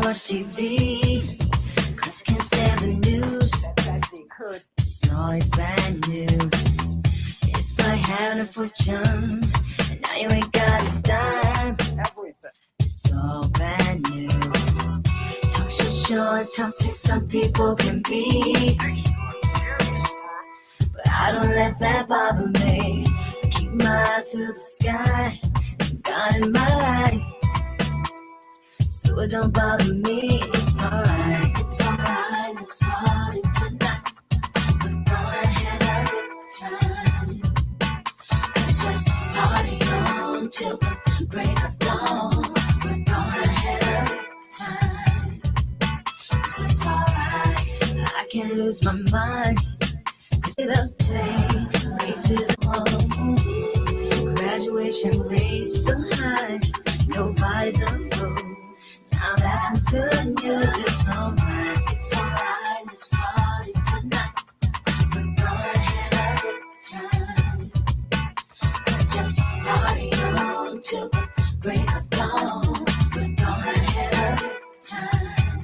watch TV, cause I can't stand the news. It's always bad news. It's like having a fortune, and now you ain't got a dime. It's all bad news. Talk show shows how sick some people can be, but I don't let that bother me. I keep my eyes to the sky, God in my life, so it don't bother me. It's alright, let's party tonight. We're gonna have a good time. Let's just party on till the break of dawn. We're gonna have a good time. This is alright, I can't lose my mind. Cause the day races on, graduation rates so high, nobody's a fool. Now that's some good news. It's alright, let's party tonight. We're gonna have a good time. Let's just party on till the break of dawn. We're gonna have a good time.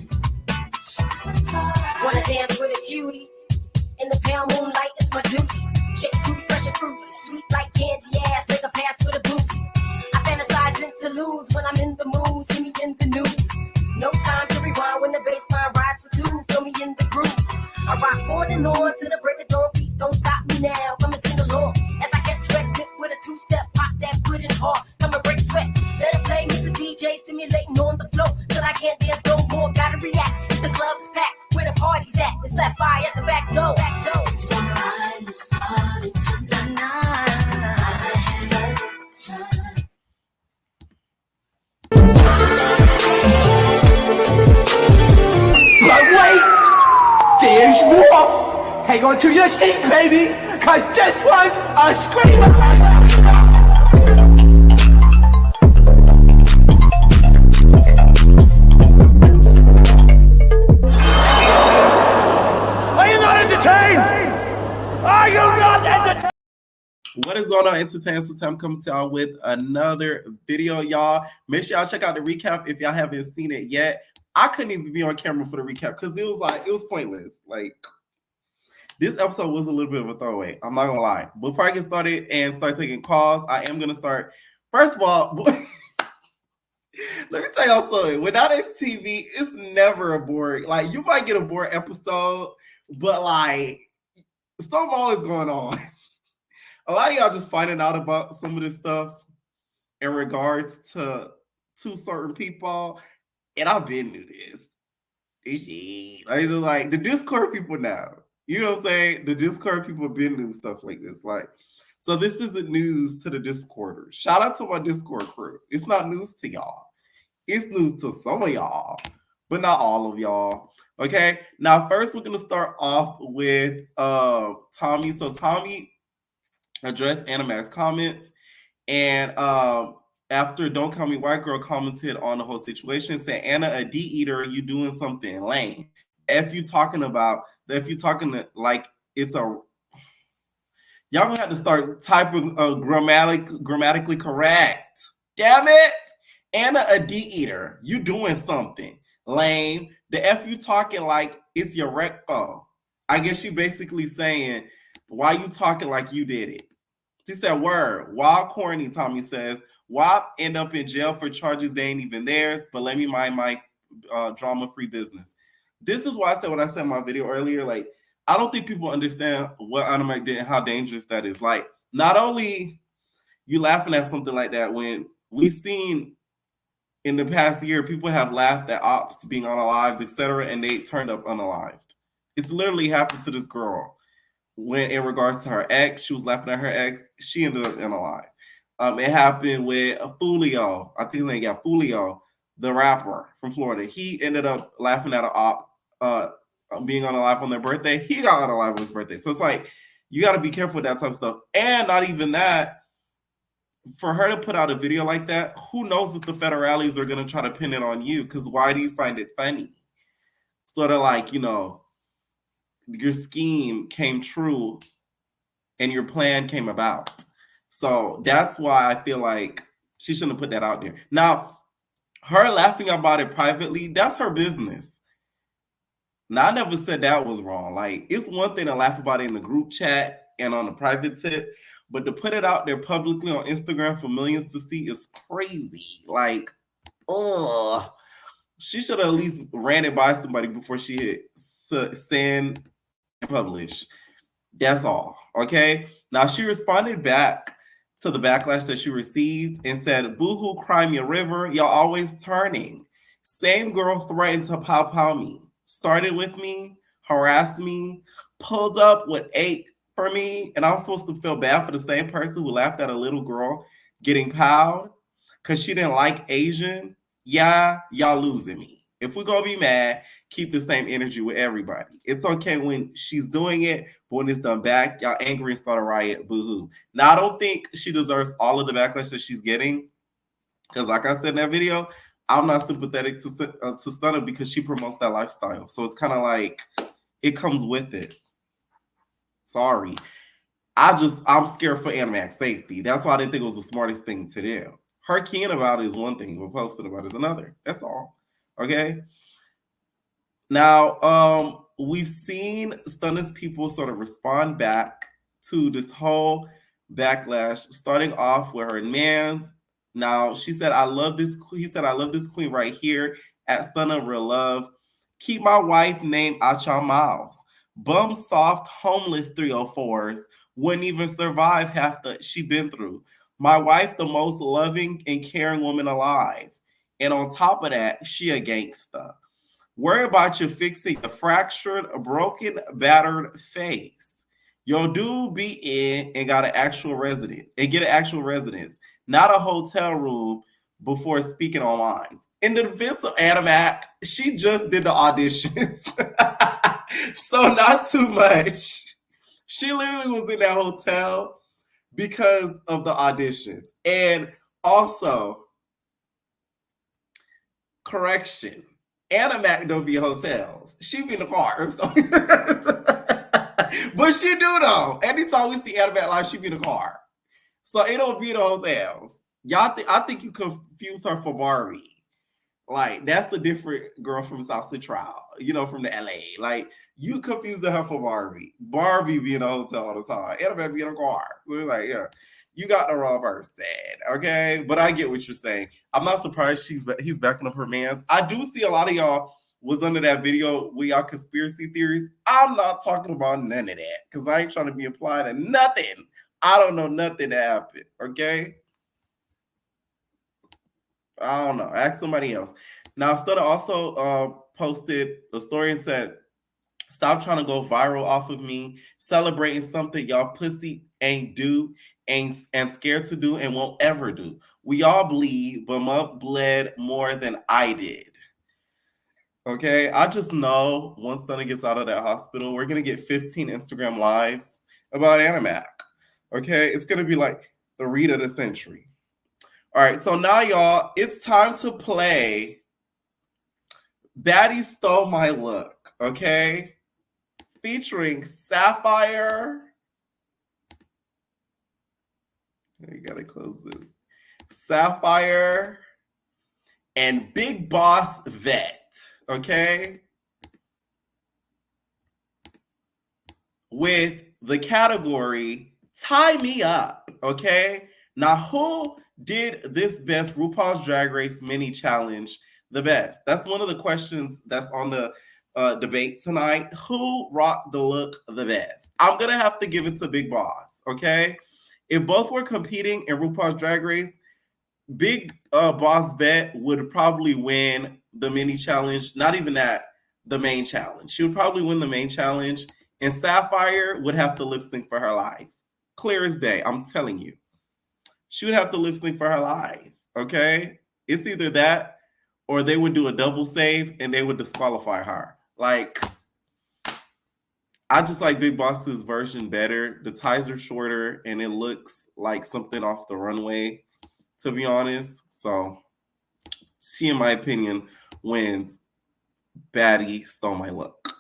It's alright. Wanna dance with a cutie in the pale moonlight, it's my duty. Shake tutti, fresh and fruity, sweet like candy ass, make a pass for the booty. I fantasize interludes when I'm in the mood, see me in the news. No time to rewind when the baseline rides for two, feel me in the groove. I rock on and on to the break of dawn, beat don't stop me now, come and sing along. As I get directed with a two-step, pop that foot in hard, come and break sweat. Let it play, Mr. DJ, stimulating on the floor, till I can't dance no more, gotta react. If the club is packed, where the party's at, it's left by at the back door. It's alright, let's party tonight. I had a good time. But wait, there's more. Hang on to your seat, baby, cause this one's a screamer. Are you not entertained? Are you not entertained? What is going on, Entertainment? So I'm coming to y'all with another video, y'all. Make sure y'all check out the recap if y'all haven't seen it yet. I couldn't even be on camera for the recap because it was pointless. Like, this episode was a little bit of a throwaway. I'm not gonna lie. Before I get started and start taking calls, I am gonna start. First of all, let me tell y'all something. Without STV, it's never a boring. Like, you might get a boring episode, but like, something always going on. A lot of y'all just finding out about some of this stuff in regards to certain people. And I've been through this. Like the Discord people now. You know what I'm saying? The Discord people have been doing stuff like this. Like, so this isn't news to the Discorders. Shout out to my Discord crew. It's not news to y'all. It's news to some of y'all, but not all of y'all. Okay. Now, first we're gonna start off with Tommy. So Tommy addressed Ahna Mac's comments, and after Don't Call Me White Girl commented on the whole situation, said, Ahna, a D-eater, you doing something lame. If you talking like it's a... Y'all gonna have to start typing grammatically correct. Damn it! Ahna, a D-eater, you doing something lame. The F you talking like it's your rec phone. I guess she basically saying, why you talking like you did it? She said, word, wild corny, Tommy says. WAP end up in jail for charges they ain't even theirs, but let me mind my drama-free business. This is why I said what I said in my video earlier. Like, I don't think people understand what Ahna Mac did and how dangerous that is. Like, not only you laughing at something like that, when we've seen in the past year, people have laughed at ops being unalived, etc., and they turned up unalived. It's literally happened to this girl. When in regards to her ex, she was laughing at her ex, she ended up unalive. It happened with Fulio. I think they got Fulio, the rapper from Florida. He ended up laughing at an op being unalive on their birthday. He got unalive on his birthday. So it's like, you got to be careful with that type of stuff. And not even that, for her to put out a video like that, who knows if the federales are going to try to pin it on you? Because why do you find it funny? Sort of like, you know, your scheme came true and your plan came about. So that's why I feel like she shouldn't have put that out there. Now, Her laughing about it privately, that's her business. Now, I never said that was wrong. Like, it's one thing to laugh about it in the group chat and on the private tip, but to put it out there publicly on Instagram for millions to see is crazy. Like, oh, she should have at least ran it by somebody before she hit send and publish. That's all. Okay. Now, she responded back to the backlash that she received and said, "Boohoo, cry me a river. Y'all always turning. Same girl threatened to pow me. Started with me, harassed me, pulled up with 8 for me, and I'm supposed to feel bad for the same person who laughed at a little girl getting powed because she didn't like Asian. Yeah, y'all losing me. If we're gonna be mad, keep the same energy with everybody. It's okay when she's doing it, but when it's done back, y'all angry and start a riot. Boo-hoo." Now, I don't think she deserves all of the backlash that she's getting, because like I said in that video, I'm not sympathetic to Stunna because she promotes that lifestyle. So it's kind of like it comes with it. Sorry. I'm scared for Ahna Mac's safety. That's why I didn't think it was the smartest thing to do. Her keying about it is one thing, but posting about it is another. That's all. Okay. Now, we've seen Stunna's people sort of respond back to this whole backlash, starting off with her mans. Now, she said, "I love this." He said, "I love this queen right here at Stunna Real Love. Keep my wife name out your mouths. Bum soft homeless 304s wouldn't even survive half the she been through. My wife, the most loving and caring woman alive. And on top of that, she a gangsta. Worry about you fixing a fractured, a broken, battered face. Your dude be in and got an actual residence and get an actual residence, not a hotel room before speaking online." In the defense of Ahna Mac, she just did the auditions. So not too much. She literally was in that hotel because of the auditions. And also, correction, Ahna Mac don't be in hotels. She be in the car. So. But she do though. Anytime we see Ahna Mac live, she be in the car. So it don't be in the hotels. I think you confused her for Barbie. Like, that's the different girl from South Central, from the LA. Like, you confused her for Barbie. Barbie be in a hotel all the time. Ahna Mac be in a car. So we're like, yeah, you got the wrong person, okay? But I get what you're saying. I'm not surprised he's backing up her mans. I do see a lot of y'all was under that video with y'all conspiracy theories. I'm not talking about none of that because I ain't trying to be implied to nothing. I don't know nothing that happened, okay? I don't know. Ask somebody else. Now, Stunna also posted a story and said, "Stop trying to go viral off of me, celebrating something y'all pussy ain't do, and scared to do, and won't ever do. We all bleed, but Mup bled more than I did." Okay, I just know once Stunna gets out of that hospital, we're gonna get 15 Instagram lives about Ahna Mac. Okay, it's gonna be like the read of the century. All right, so now y'all, it's time to play Baddy Stole My Look, okay? Featuring Sapphire. You gotta close this. Sapphire and Big Boss Vet, okay? With the category Tie Me Up, okay? Now, who did this best RuPaul's Drag Race mini challenge the best? That's one of the questions that's on the debate tonight. Who rocked the look the best? I'm gonna have to give it to Big Boss, okay? If both were competing in RuPaul's Drag Race, Big Boss Vet would probably win the mini challenge. Not even that, the main challenge. She would probably win the main challenge, and Sapphire would have to lip sync for her life. Clear as day, I'm telling you. She would have to lip sync for her life, okay? It's either that or they would do a double save and they would disqualify her. Like, I just like Big Boss's version better. The ties are shorter and it looks like something off the runway, to be honest. So she, in my opinion, wins Baddy Stole My Look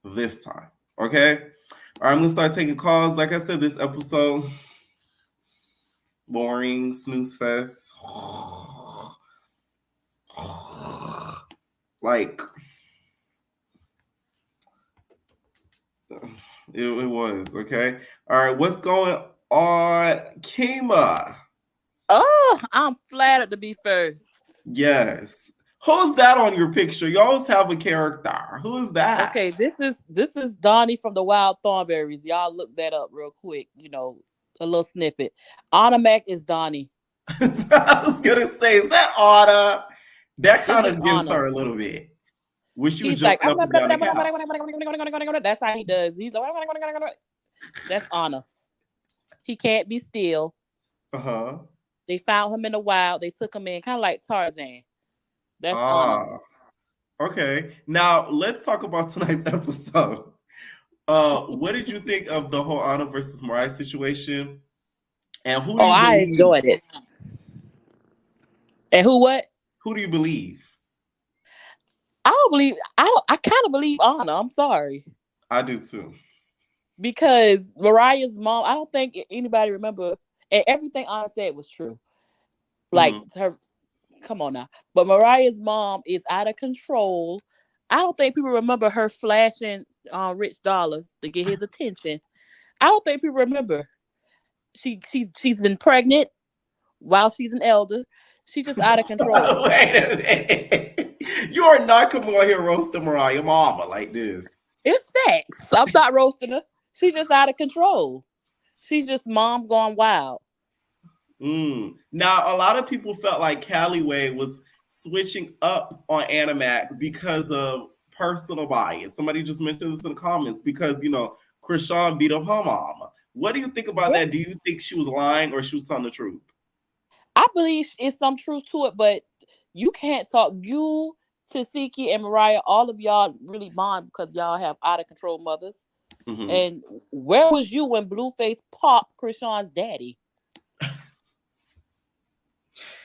this time, okay? All right, I'm going to start taking calls. Like I said, this episode, boring, snooze fest. Like, it was, okay? All right, what's going on, Kima? Oh, I'm flattered to be first. Yes. Who's that on your picture? You always have a character. Who is that? Okay, this is Donnie from the Wild Thornberries. Y'all look that up real quick. A little snippet. Ahna Mac is Donnie. I was gonna say, is that Anna? That It's kind just of gives Ahna. her a little bit. When she was He's like, jumping up and down the couch. that's how he does. He's like, that's Anna. He can't be still. Uh-huh. They found him in the wild. They took him in, kind of like Tarzan. That's Anna. Ah, okay. Now let's talk about tonight's episode. What did you think of the whole Anna versus Mariah situation? And who do Oh, you I believe? enjoyed it. And who what? Who do you believe? I don't believe. I kind of believe Anna. I'm sorry. I do too. Because Mariah's mom, I don't think anybody remember, and everything Anna said was true. Like her, come on now. But Mariah's mom is out of control. I don't think people remember her flashing rich dollars to get his attention. I don't think people remember. She's been pregnant while she's an elder. She's just out of control. Wait a minute. You are not coming on here roasting Mariah mama like this. It's facts. I'm not roasting her. She's just out of control. She's just mom gone wild. Now, a lot of people felt like Calloway was switching up on Ahna Mac because of personal bias. Somebody just mentioned this in the comments because, Krishan beat up her mama. What do you think about that? Do you think she was lying or she was telling the truth? I believe it's some truth to it, but you can't talk. You, Tasiki, and Mariah, all of y'all really bond because y'all have out of control mothers. Mm-hmm. And where was you when Blueface popped Krishan's daddy?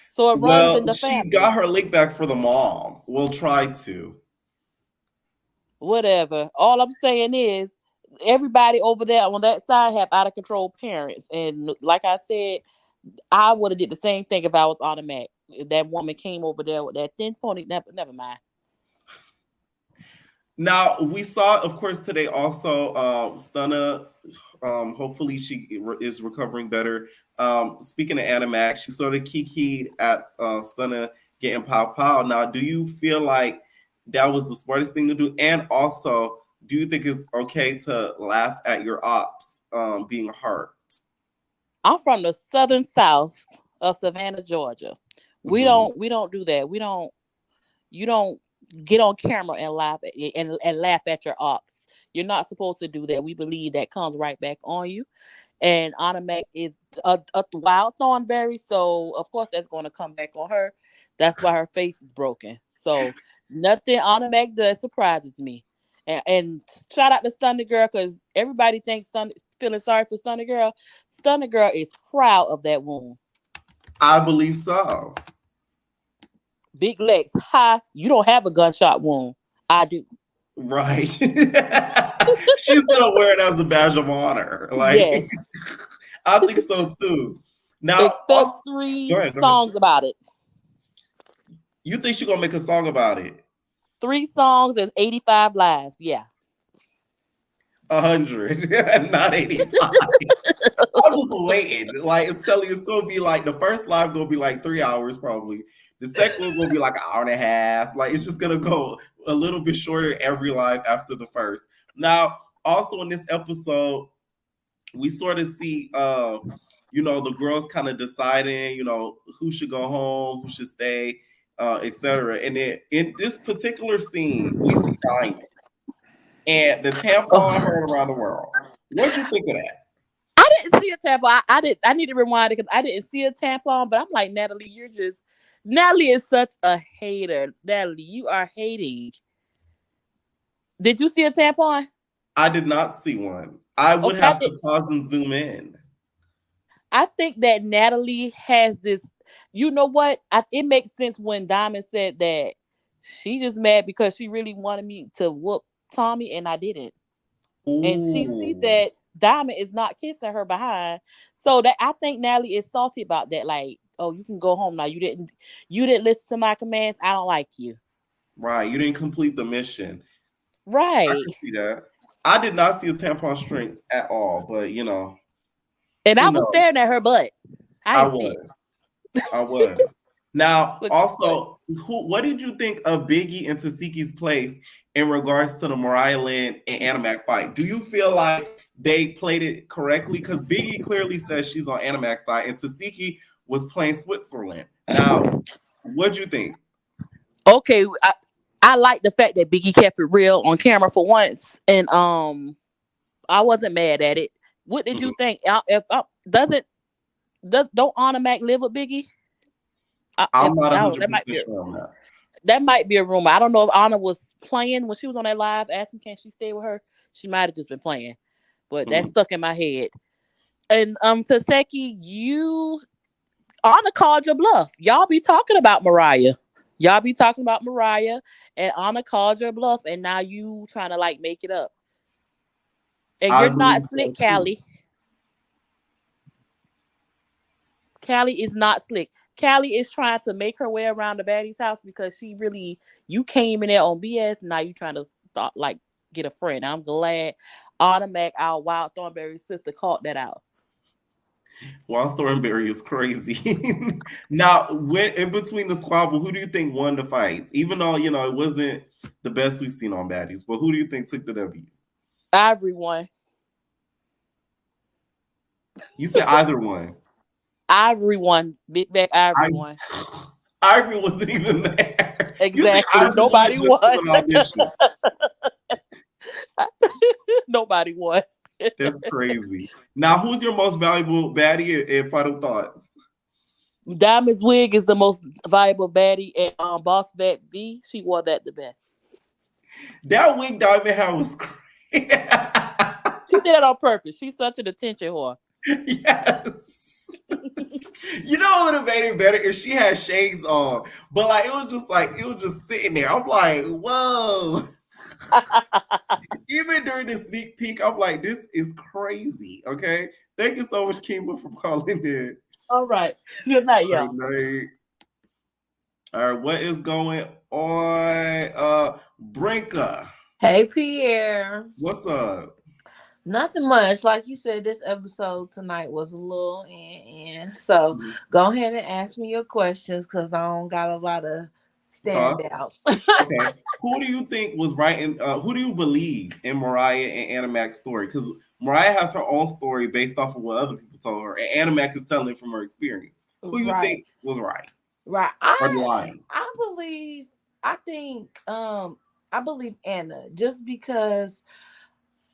So it runs in the family. She got her lick back for the mom. We'll try to. Whatever. All I'm saying is everybody over there on that side have out of control parents. And like I said, I would have did the same thing if I was Ahna Mac. If that woman came over there with that thin pony, never mind. Now, we saw, of course, today also Stunna. Hopefully she is recovering better. Speaking of Ahna Mac, she sort of kikied at Stunna getting pow. Now, do you feel like that was the smartest thing to do? And also, do you think it's okay to laugh at your ops being hurt? I'm from the southern south of Savannah, Georgia. We don't do that. You don't get on camera and laugh and laugh at your ops. You're not supposed to do that. We believe that comes right back on you. And Ahna Mac is a wild thornberry, so of course that's going to come back on her. That's why her face is broken. So nothing Ahna Mac does surprises me. And shout out to Stunna Girl because everybody thinks feeling sorry for Stunna Girl. Stunna Girl is proud of that wound. I believe so. Big legs. Hi, you don't have a gunshot wound. I do. Right. She's gonna wear it as a badge of honor. Like, yes. I think so too. Now, expect 3 songs about it. You think she's gonna make a song about it? 3 songs and 85 lives. Yeah. 100, not 85. I'm just waiting. Like, I'm telling you, it's gonna be like the first live gonna be like 3 hours probably. The second one's gonna be like an hour and a half. Like, it's just gonna go a little bit shorter every live after the first. Now, also in this episode, we sort of see the girls kind of deciding, who should go home, who should stay, etc. And then in this particular scene, we see Diamond and the tampon heard around the world. What do you think of that? I didn't see a tampon. I need to rewind it because I didn't see a tampon, but I'm like, Natalie, Natalie is such a hater. Natalie, you are hating. Did you see a tampon? I did not see one. I would have to pause and zoom in. I think that Natalie has this, you know what? It makes sense when Diamond said that she just mad because she really wanted me to whoop Tommy and I didn't. Ooh. And she sees that Diamond is not kissing her behind. So that I think Natalie is salty about that. Like, oh, you can go home now. You didn't listen to my commands. I don't like you. Right. You didn't complete the mission. I Right. can see that. I did not see a tampon string at all, but And who I was knows? staring at her butt. I I didn't see it. was. I was. Now, Look, but also, what did you think of Biggie and Taseki's place in regards to the Mariah Lynn and Ahna Mac fight? Do you feel like they played it correctly? Because Biggie clearly says she's on Ahna Mac's side, and Taseki was playing Switzerland. Now, what'd you think? okay, I like the fact that Biggie kept it real on camera for once, and I wasn't mad at it. What did Mhm. you think? If don't Ahna Mac live with Biggie? I'm not That might 100% be sure on that. a rumor. I don't know if Anna was playing when she was on that live asking can she stay with her. She might have just been playing, but that Mhm. stuck in my head. And Taseki, Anna called your bluff. Y'all be talking about Mariah. And Anna called your bluff, and now you trying to like make it up. And I you're believe not so slick, too. Callie. Callie is not slick. Callie is trying to make her way around the baddie's house because you came in there on BS. Now you trying to start like get a friend. I'm glad Ahna Mac, our Wild Thornberry sister, caught that out. Wild Thornberry is crazy. Now, when in between the squabble, who do you think won the fights? Even though it wasn't the best we've seen on Baddies, but who do you think took the W? Ivory won. You said either one. Ivory won. Big back Ivory I won. Ivory wasn't even there. You think Exactly. Ivory won Nobody just won. for an audition? Nobody won. That's crazy. Now, who's your most valuable baddie and final thoughts? Diamond's wig is the most valuable baddie, and Boss Vet V, she wore that the best. That wig Diamond had was crazy. She did it on purpose. She's such an attention whore. Yes. You know what would have made it better if she had shades on, but it was just sitting there. I'm like, whoa. Even during the sneak peek, I'm like, this is crazy. Okay. Thank you so much, Kimba, for calling in. All right. Good night, Good y'all. night. All right, what is going on? Brinka, Hey Pierre. what's up? Nothing much. Like you said, this episode tonight was a little in. So go ahead and ask me your questions because I don't got a lot of Thoughts? standouts. Okay. Who do you think was right in who do you believe in Mariah and Ahna Mac's story? Because Mariah has her own story based off of what other people told her, and Ahna Mac is telling it from her experience. Who you Right. think was right? Right. Or lying? I believe Anna just because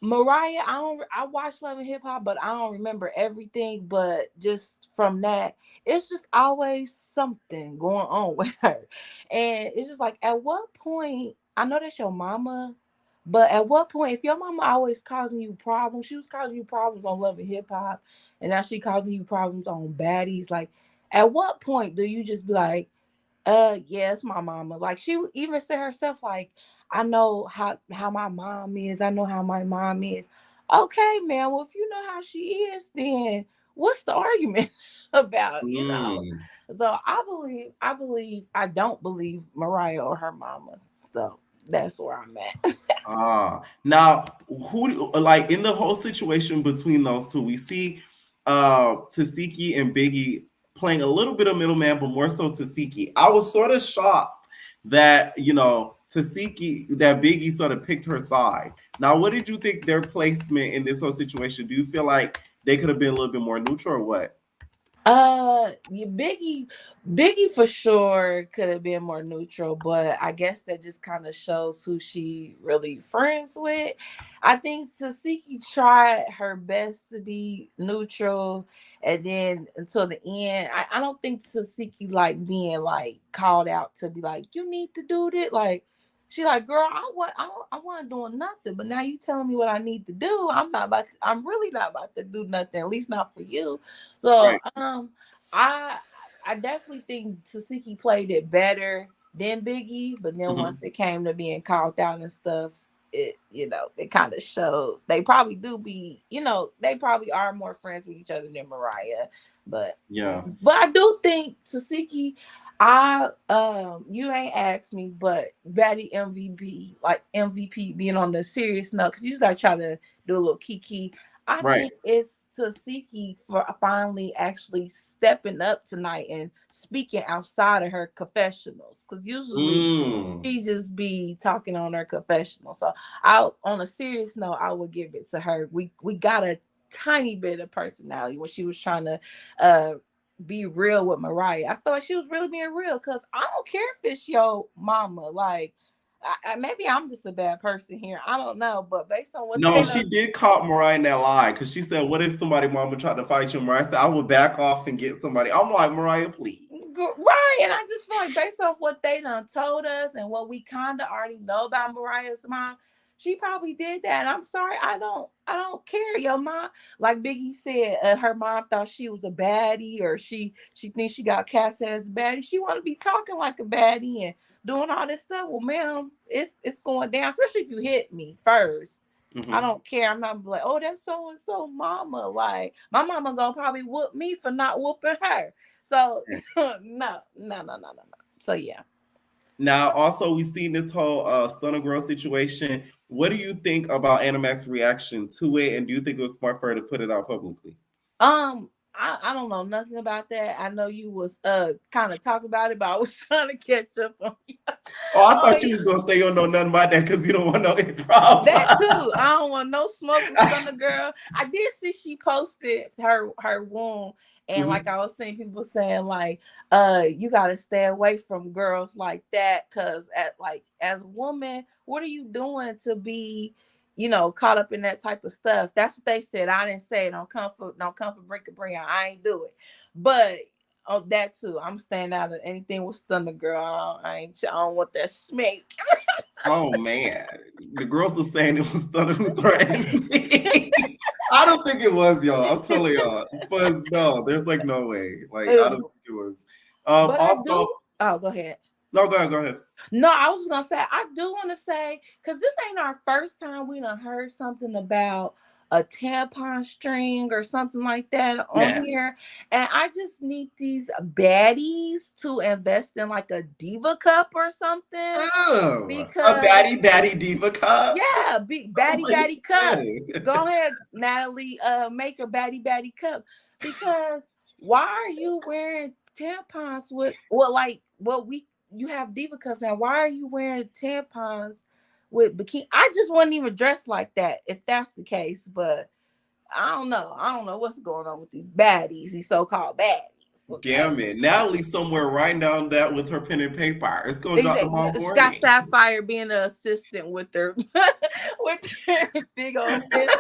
Mariah, I watch Love and Hip Hop, but I don't remember everything. But just from that, it's just always something going on with her. And it's just like at what point, I know that's your mama, but at what point, if your mama always causing you problems, she was causing you problems on Love and Hip Hop, and now she causing you problems on Baddies, like at what point do you just be like, yeah, it's my mama. Like she even said herself, like, I know how my mom is. I know how my mom is. Okay, man. Well, if you know how she is, then what's the argument about? Mm. So I don't believe Mariah or her mama. So that's where I'm at. Now like in the whole situation between those two, we see Tasiki and Biggie playing a little bit of middleman, but more so Tasiki. I was sort of shocked that Tasiki, that Biggie sort of picked her side. Now, what did you think their placement in this whole situation? Do you feel like they could have been a little bit more neutral or what? Biggie for sure could have been more neutral, but I guess that just kind of shows who she really friends with. I think Tasiki tried her best to be neutral, and then until the end, I don't think Tasiki like being like called out to be like you need to do this. Like she like girl, I wasn't doing nothing, but now you telling me what I need to do. I'm really not about to do nothing, at least not for you. So Right. I I definitely think Tasiki played it better than Biggie, but then once it came to being called out and stuff, it kind of showed they probably do be, they probably are more friends with each other than Mariah. But Yeah. but I do think Tasiki, you ain't asked me, but Baddy MVP, like MVP being on the serious note, because you just gotta try to do a little kiki. I Right. think it's Tasiki for finally actually stepping up tonight and speaking outside of her confessionals. Because usually Mm. she just be talking on her confessional. So I, on a serious note, I would give it to her. We got a tiny bit of personality when she was trying to uh be real with Mariah. I feel like she was really being real because I don't care if it's your mama. Like, maybe I'm just a bad person here. I don't know, but based on what No, they she done, did caught Mariah in that lie because she said, "What if somebody mama tried to fight you?" Mariah said, "I would back off and get somebody." I'm like, Mariah, please. right, and I just feel like based off what they done told us and what we kind of already know about Mariah's mom, she probably did that. And I'm sorry, I don't care. Your mom, like Biggie said, her mom thought she was a baddie, or she thinks she got cast as a baddie. She want to be talking like a baddie and doing all this stuff. Well, ma'am, it's going down, especially if you hit me first. I Mm-hmm. don't care. I'm not like, oh, that's so and so mama. Like, my mama gonna probably whoop me for not whooping her. So no. So yeah. Now, also, we seen this whole Stunna Girl situation. What do you think about Ahna Mac's reaction to it, and do you think it was smart for her to put it out publicly? I don't know nothing about that. I know you was kind of talking about it, but I was trying to catch up on you. Oh, I Oh thought you yeah. was gonna say you don't know nothing about that because you don't want no problem. That too. I don't want no smoke with Stunna Girl. I did see she posted her wound, and like Mhm. I was seeing people saying like, you gotta stay away from girls like that, cause as a woman, what are you doing to be, caught up in that type of stuff? That's what they said. I didn't say it. Don't come for Brink and Brian. I ain't do it, but. Oh, that too. I'm staying out of anything with Stunna Girl. I don't want that snake. Oh man, the girls are saying it was Stunna who threatened me. I don't think it was y'all. I'm telling y'all, but no, there's like no way. Like I don't think it was. But I Also, do. Oh, go ahead. no, go ahead, go ahead. No, I was just gonna say I do want to say, because this ain't our first time we done heard something about a tampon string or something like that on Yeah. here, and I just need these baddies to invest in like a diva cup or something, Oh, a because baddie diva cup. yeah, I'm like, baddie cup. sis. Go ahead, Natalie. Make a baddie cup, because why are you wearing tampons with, well, like, you have diva cups now. Why are you wearing tampons with bikini? I just wouldn't even dress like that if that's the case. But I don't know. I don't know what's going on with these baddies, these so-called baddies. Okay. Damn it. Natalie's somewhere writing down that with her pen and paper. It's gonna drop Exactly. tomorrow Scott morning. Sapphire being an assistant with their with their big old fist.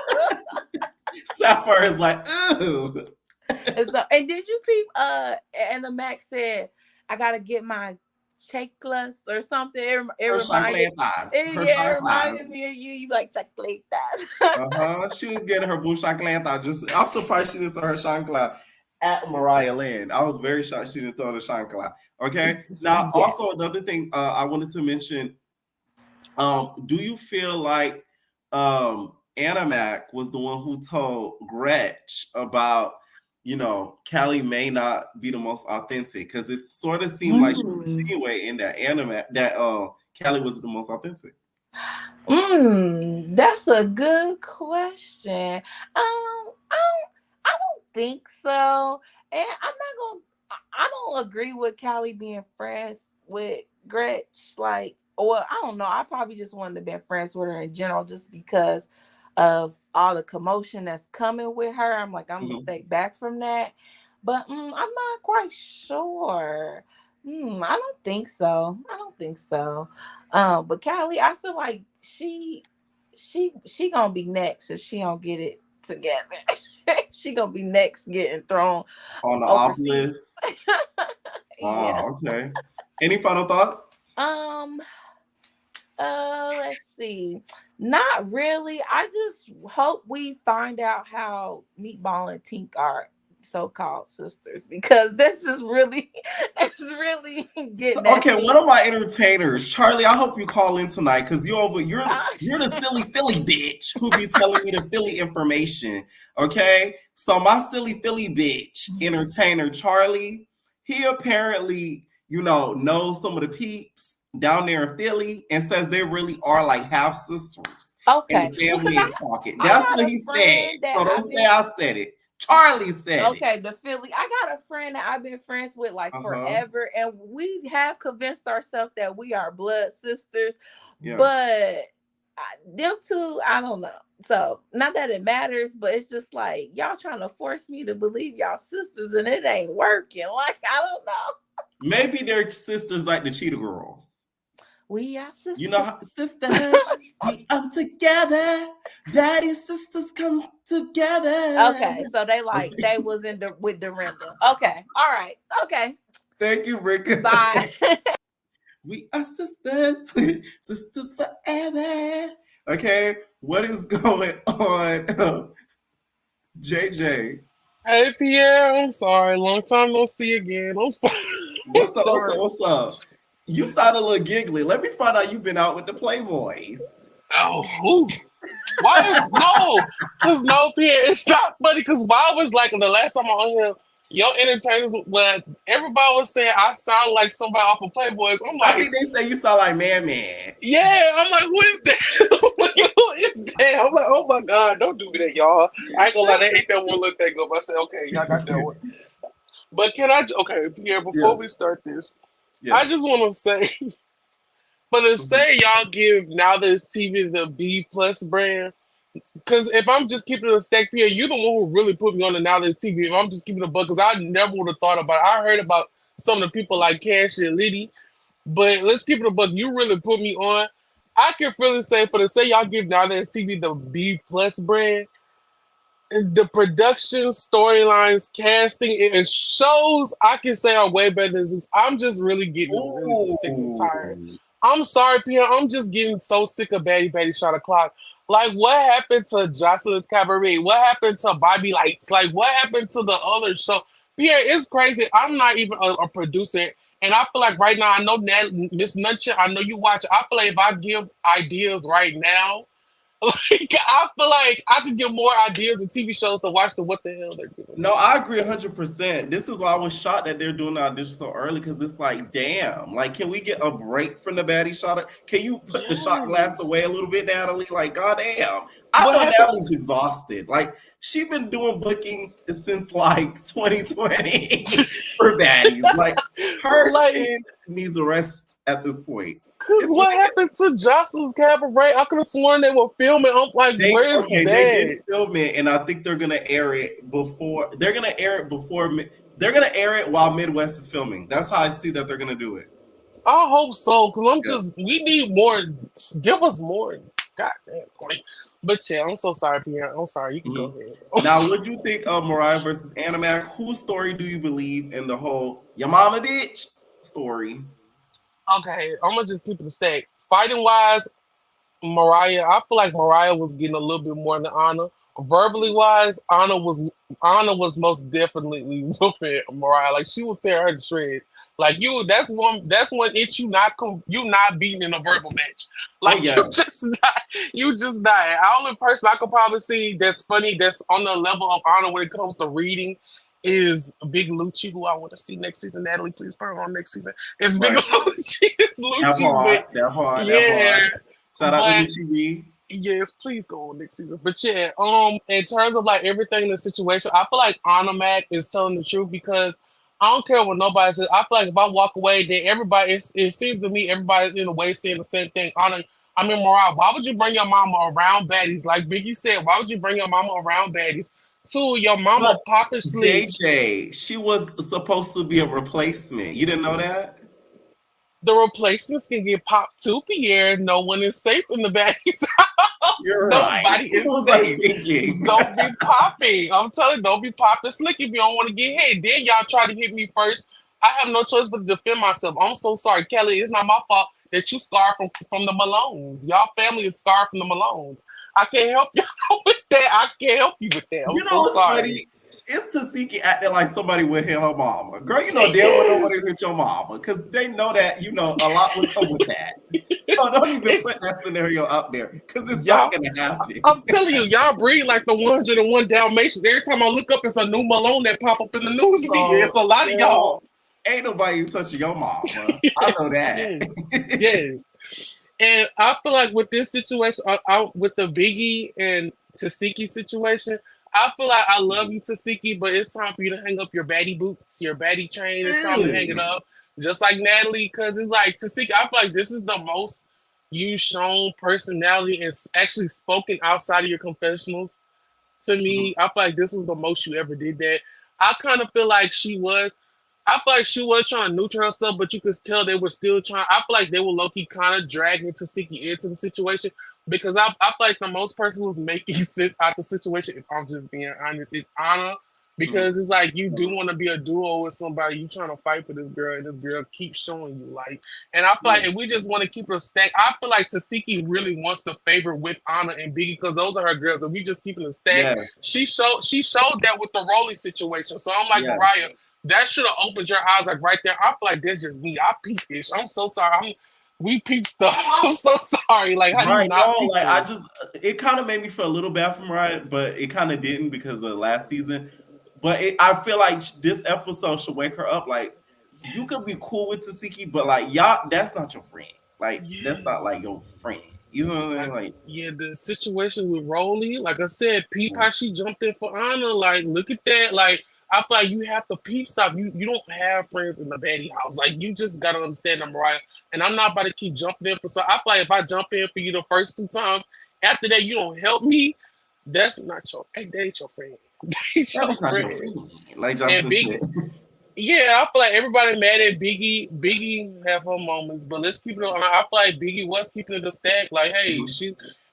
Sapphire is like, ooh. And did you peep? Anna Mac said, "I gotta get my checklist or something." It Her reminded, chancletas. Her it chancletas. reminded me of you. You like checklist. Uh-huh. She was getting her boo chancleta. I'm surprised she didn't throw her chancla at Mariah Lynn. I was very shocked she didn't throw the chancla. Okay. Now, Yeah. also another thing I wanted to mention. Do you feel like Ahna Mac was the one who told Gretch about, Callie may not be the most authentic? Because it sort of seemed like she was Mm. insinuating that Ahna Mac, that Callie was the most authentic. That's a good question. I don't think so. And I'm not gonna. I don't agree with Callie being friends with Gretch. Like, well, I don't know. I probably just wanted to be friends with her in general, just because of all the commotion that's coming with her. I'm like, I'm gonna Mhm. stay back from that. But I'm not quite sure. I don't think so. I don't think so. But Callie, I feel like she gonna be next if she don't get it together. She gonna be next getting thrown On the off overseas. list. Yeah. Okay. Any final thoughts? Um. Let's see. Not really. I just hope we find out how Meatball and Tink are so-called sisters, because that's just really, it's really getting at Okay, me. one of my entertainers, Charlie. I hope you call in tonight because you're the silly Philly bitch who be telling me the Philly information. Okay, so my silly Philly bitch entertainer, Charlie, he apparently knows some of the peeps down there in Philly and says they really are like half sisters in Okay, the family because in pocket. I That's got what a he said. friend that So don't I've say been. I said it. Charlie said it. Okay, the Philly. I got a friend that I've been friends with like forever, and we have convinced ourselves that we are blood sisters. Yeah. But them two, I don't know. So not that it matters, but it's just like y'all trying to force me to believe y'all sisters, and it ain't working. Like, I don't know. Maybe they're sisters like the Cheetah Girls. We are sisters. You know, sisters, we up together. Daddy sisters come together. Okay, so they was in the with Dorinda. Okay, all right, okay. Thank you, Rick. Bye. We are sisters, sisters forever. Okay, what is going on, JJ? Hey Pierre, I'm sorry. Long time no see again. I'm sorry. What's up? What's up? You sound a little giggly. Let me find out you've been out with the Playboys. Oh, ooh. Why is Because no, Pierre, it's not funny. Because why was like the last time I'm on here, your entertainers, when everybody was saying I sound like somebody off of Playboys. I'm like, I think they say you sound like Man. Yeah, I'm like, who is that? Who is that? I'm like, oh my God, don't do that, y'all. I ain't gonna lie, they ate that one little thing up. I said, okay, y'all got that one. But okay, Pierre, before we start this, I just want to say, but to say y'all give Now There's TV the B+ brand, because if I'm just keeping it a stack, Pierre, you're the one who really put me on the Now There's TV. If I'm just keeping it a buck, because I never would have thought about it. I heard about some of the people like Cash and Liddy, but let's keep it a buck. You really put me on. I can really say, for the say y'all give Now There's TV the B+ brand, the production, storylines, casting, and shows, I can say are way better than this. I'm just really getting really sick and tired. I'm sorry, Pierre. I'm just getting so sick of Baddy Shot O'Clock. Like, what happened to Jocelyn's Cabaret? What happened to Bobby Lights? Like, what happened to the other show? Pierre, it's crazy. I'm not even a producer. And I feel like right now, I know Miss Nuncha, I know you watch. I feel like if I give ideas right now, like, I feel like I could get more ideas of TV shows to watch than what the hell they're doing. No, I agree 100%. This is why I was shocked that they're doing the audition so early, because it's like, damn, like, can we get a break from the Baddy shot? Can you put the shot glass away a little bit, Natalie? Like, goddamn. I know Natalie's exhausted. Like, she's been doing bookings since like 2020 for Baddies. Like, her chin needs a rest at this point. Because what happened to Jocelyn's Cabaret? I could have sworn they were filming. I'm like, where's that? They did film it, and I think they're gonna air it before. They're gonna air it while Midwest is filming. That's how I see that they're gonna do it. I hope so, because we need more. Give us more. Goddamn. But yeah, I'm so sorry, Pierre. I'm sorry. You can go ahead. Now, what do you think of Mariah versus Ahna Mac? Whose story do you believe in the whole "your mama bitch" story? Okay, I'm gonna just keep it a stack. Fighting wise, Mariah, I feel like Mariah was getting a little bit more than Ahna. Verbally wise, Ahna was most definitely whooping Mariah. Like, she was tearing her to shreds. Like, that's one itch you not beating in a verbal match. Like, you just not. The only person I could probably see that's funny, that's on the level of Ahna when it comes to reading, is Big Lucci, who I want to see next season. Natalie, please put her on next season. It's Big Lucci. It's Lucci. That hard. Shout out to Lucci. Yes, please go on next season. But yeah, in terms of like everything in the situation, I feel like Ahna Mac is telling the truth, because I don't care what nobody says. I feel like if I walk away, then everybody, it seems to me everybody's in a way saying the same thing. Mariah, why would you bring your mama around Baddies? Like Biggie said, why would you bring your mama around Baddies? Two, your mama popping sleep. JJ, she was supposed to be a replacement. You didn't know that? The replacements can get popped too, Pierre. No one is safe in the Baddies house. You're Nobody is safe. Don't be popping. I'm telling you, don't be popping slick if you don't want to get hit. Then y'all try to hit me first. I have no choice but to defend myself. I'm so sorry, Kelly. It's not my fault that you scarred from the Malones. Y'all family is scarred from the Malones. I can't help you with that. I can't help you with that. I'm so sorry. Funny? It's Tasiki acting like somebody would hit her mama. Girl, you know damn well nobody hit your mama because they know that, a lot would come with that. So don't even put that scenario out there because it's not going to happen. I'm telling you, y'all breed like the 101 Dalmatians. Every time I look up, it's a new Malone that pop up in the news media. It's a lot of y'all. Ain't nobody touching your mama. I know that. Yes. And I feel like with this situation, with the Biggie and Tasiki situation, I feel like I love you, Tasiki, but it's time for you to hang up your baddie boots, your baddie chain. It's time to hang it up. Just like Natalie, because it's like, Tasiki, I feel like this is the most you've shown personality and actually spoken outside of your confessionals. To me, I feel like this is the most you ever did that. I kind of feel like she was trying to neutral herself, but you could tell they were still trying. I feel like they were low-key kind of dragging Tasiki into the situation. Because I feel like the most person who's making sense out the situation, if I'm just being honest, is Ahna. Because it's like you do want to be a duo with somebody. You trying to fight for this girl, and this girl keeps showing you like. And I feel like if we just want to keep her stacked, I feel like Tasiki really wants to favor with Ahna and Biggie because those are her girls. If we just keeping her stacked, she showed that with the Rolly situation. So I'm like, Mariah, that should have opened your eyes like right there. I feel like that's just me. I peeped this. I'm so sorry. We peeped stuff. I'm so sorry. Like, how do you not peep this? It kind of made me feel a little bad for Mariah, but it kind of didn't because of last season. But I feel like this episode should wake her up. Like, you could be cool with Tasiki, but like, y'all, that's not your friend. Like, that's not like your friend. You know what I mean? Like, the situation with Rolly, like I said, peep how she jumped in for Ahna. Like, look at that. Like, I feel like you have to peep stop. You don't have friends in the Baddy house. Like, you just gotta understand that, Mariah. And I'm not about to keep jumping in for so. I feel like if I jump in for you the first 2 times, after that you don't help me. That's not your. Hey, that ain't your friend. That ain't your friend. Like Justin said. Yeah, I feel like everybody mad at Biggie. Biggie have her moments, but let's keep it on. I feel like Biggie was keeping it a stack. Like, hey,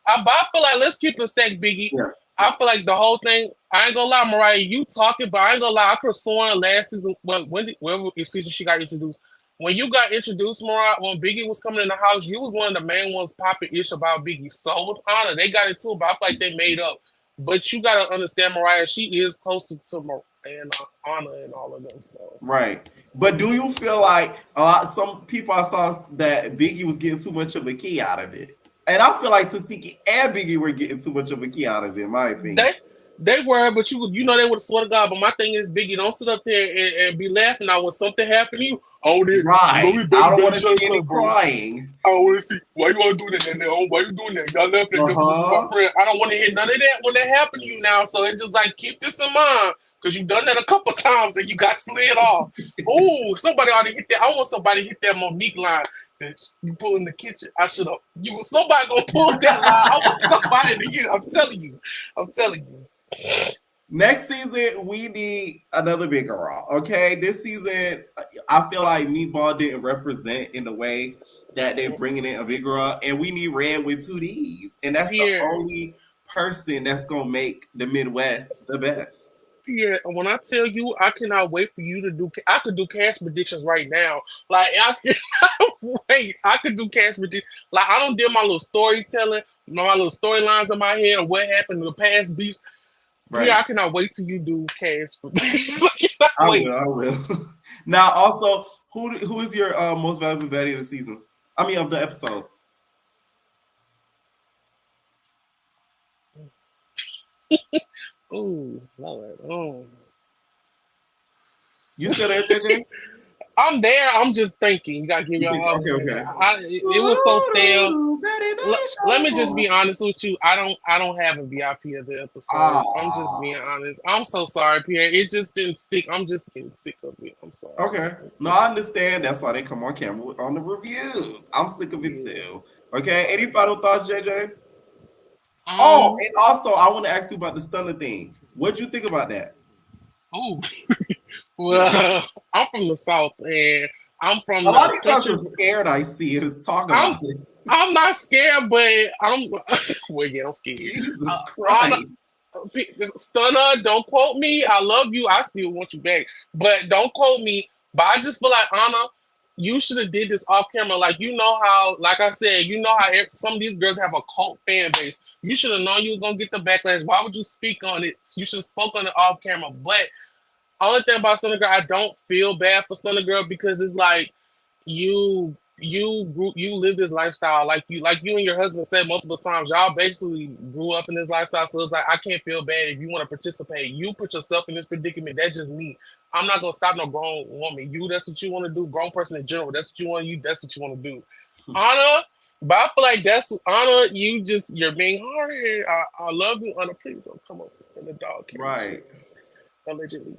I feel like let's keep it a stack, Biggie. Yeah. I feel like the whole thing, I ain't gonna lie, Mariah, you talking, but I ain't gonna lie, I could have sworn last season, whatever season she got introduced, when you got introduced, Mariah, when Biggie was coming in the house, you was one of the main ones popping ish about Biggie. So was Ahna. They got it too, but I feel like they made up. But you gotta understand, Mariah, she is closer to Mariah and Ahna and all of them. So right. But do you feel like some people I saw that Biggie was getting too much of a key out of it? And I feel like Tasiki and Biggie were getting too much of a key out of it, in my opinion. They were, but you know they would have swear to God. But my thing is, Biggie, don't sit up there and be laughing out when something happened to you. Oh, right. I don't want to see any crying. I don't want to see why you want to do that. And why you doing that? Y'all left my friend. I don't want to hear none of that when that happened to you now. So it's just like keep this in mind because you've done that a couple times and you got slid off. Oh, somebody ought to hit that. I want somebody to hit that Monique line. Bitch, you pull in the kitchen. I should have. Somebody gonna pull that line. I want somebody to get. I'm telling you. Next season, we need another big girl. Okay, this season, I feel like Meatball didn't represent in the way that they're bringing in a big girl, and we need Red with 2 Ds, and that's the only person that's gonna make the Midwest the best. Pierre, when I tell you, I cannot wait for you to do. I could do cash predictions right now. Like I could do cash predictions. Like I don't do my little storytelling, my little storylines in my head of what happened in the past beats. Right. Yeah, I cannot wait till you do cash predictions. I will. Now, also, who is your most valuable Baddy of the season? I mean, of the episode. Oh, Lord. Oh. You still there, JJ? I'm there. I'm just thinking. You gotta give me a okay. It was so stale. Let me just be honest with you. I don't have a VIP of the episode. I'm just being honest. I'm so sorry, Pierre. It just didn't stick. I'm just getting sick of it. I'm sorry. Okay. No, I understand. That's why they come on camera on the reviews. I'm sick of it too. Okay. Any final thoughts, JJ? And also, I want to ask you about the Stunna thing. What'd you think about that? Oh, well, I'm from the South, and I'm from a lot of guys are scared. I see it. It's talking about it. I'm not scared, but I'm. Well, yeah, I'm scared. Jesus Christ. Stunna, don't quote me. I love you. I still want you back, but don't quote me. But I just feel like Ahna, you should have did this off camera. Like, you know how, like I said, you know how some of these girls have a cult fan base. You should have known you was gonna get the backlash. Why would you speak on it? You should have spoke on it off camera. But only thing about Stunna Girl, I don't feel bad for Stunna Girl because it's like you live this lifestyle like you and your husband said multiple times. Y'all basically grew up in this lifestyle, so it's like I can't feel bad if you want to participate. You put yourself in this predicament. That's just me. I'm not gonna stop no grown woman. You, that's what you want to do. Grown person in general, that's what you want to. You, that's what you want to do. Anna, but I feel like that's Anna. You're being hard. I love you, Anna. Please don't come up in the dog cage. Right. Allegedly.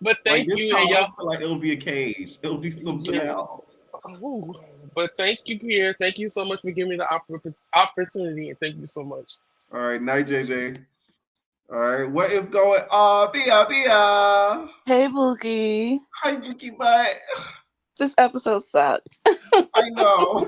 but Like thank this you, time, and I y'all. feel like it'll be a cage. It'll be something Yeah. else. Ooh. But thank you, Pierre. Thank you so much for giving me the opportunity, and thank you so much. All right, night, JJ. All right, what is going on? Bia. Hey, Boogie. Hi, Bookie Butt. This episode sucked. I know.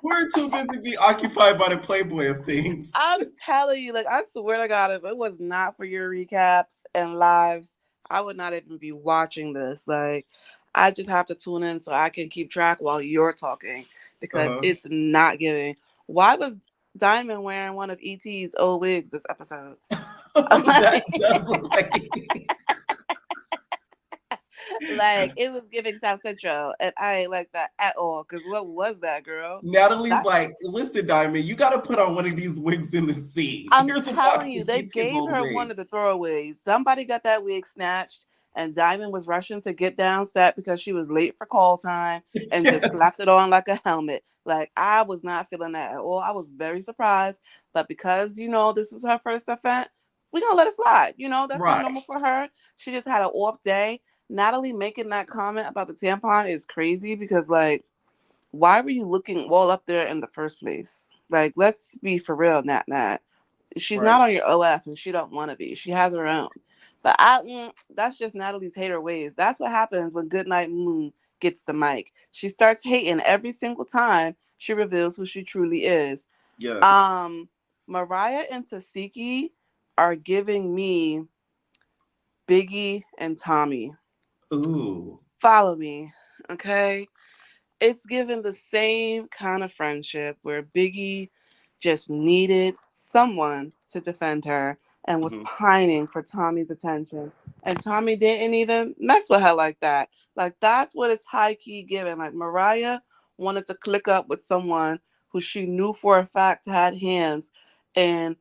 We're too busy being occupied by the Playboy of things. I'm telling you, like, I swear to God, if it was not for your recaps and lives, I would not even be watching this. Like, I just have to tune in so I can keep track while you're talking because it's not giving. Why was Diamond wearing one of E.T.'s old wigs this episode? That does look like Like, it was giving South Central, and I ain't like that at all. Because what was that, girl? Natalie's like, listen, Diamond, you got to put on one of these wigs in the scene. I'm Here's a box telling of you, they ET's gave old her wigs. one of the throwaways. Somebody got that wig snatched, and Diamond was rushing to get down set because she was late for call time and just slapped it on like a helmet. Like, I was not feeling that at all. I was very surprised. But because, this is her first event, we're going to let it slide. That's not normal for her. She just had an off day. Natalie making that comment about the tampon is crazy because, like, why were you looking all up there in the first place? Like, let's be for real, Nat. She's not on your OF and she don't want to be. She has her own. But that's just Natalie's hater ways. That's what happens when Goodnight Moon gets the mic. She starts hating every single time she reveals who she truly is. Yes. Mariah and Tasiki are giving me Biggie and Tommy. Ooh. Follow me, okay? It's given the same kind of friendship where Biggie just needed someone to defend her and was pining for Tommy's attention. And Tommy didn't even mess with her like that. Like, that's what it's high key given. Like, Mariah wanted to click up with someone who she knew for a fact had hands and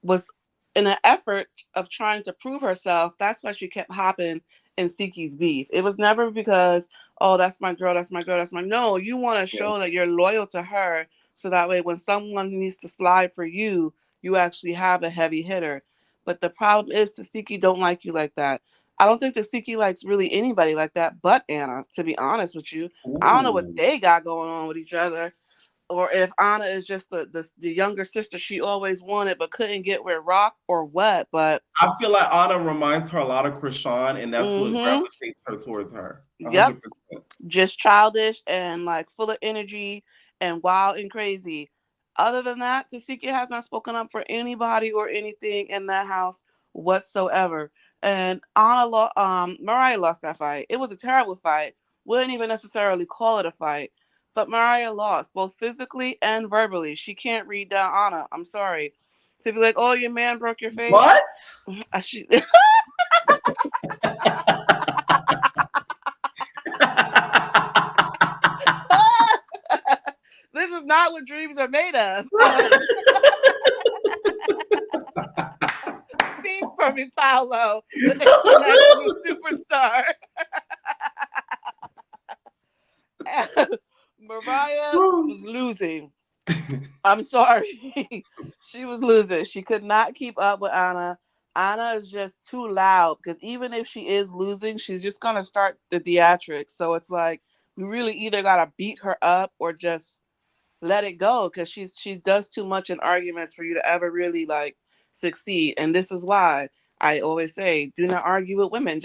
was in an effort of trying to prove herself. That's why she kept hopping in Siki's beef. It was never because, oh, that's my girl, that's my girl, that's my. No, you want to show that you're loyal to her, so that way when someone needs to slide for you, you actually have a heavy hitter. But the problem is, Tasiki don't like you like that. I don't think Tasiki likes really anybody like that, but Anna. To be honest with you, I don't know what they got going on with each other, or if Anna is just the younger sister she always wanted but couldn't get with Rock, or what. But I feel like Anna reminds her a lot of Krishan, and that's what gravitates her towards her. 100%. Yep. Just childish and like full of energy and wild and crazy. Other than that, Tasiki has not spoken up for anybody or anything in that house whatsoever. And Mariah lost that fight. It was a terrible fight. Wouldn't even necessarily call it a fight. But Mariah lost, both physically and verbally. She can't read down Anna. I'm sorry. To be like, oh, your man broke your face. What? This is not what dreams are made of. Sing for me, Paolo, the international superstar. Mariah was losing. I'm sorry. She was losing. She could not keep up with Anna. Anna is just too loud because even if she is losing, she's just going to start the theatrics. So it's like, we really either got to beat her up or just let it go because she does too much in arguments for you to ever really like succeed. And this is why I always say, do not argue with women.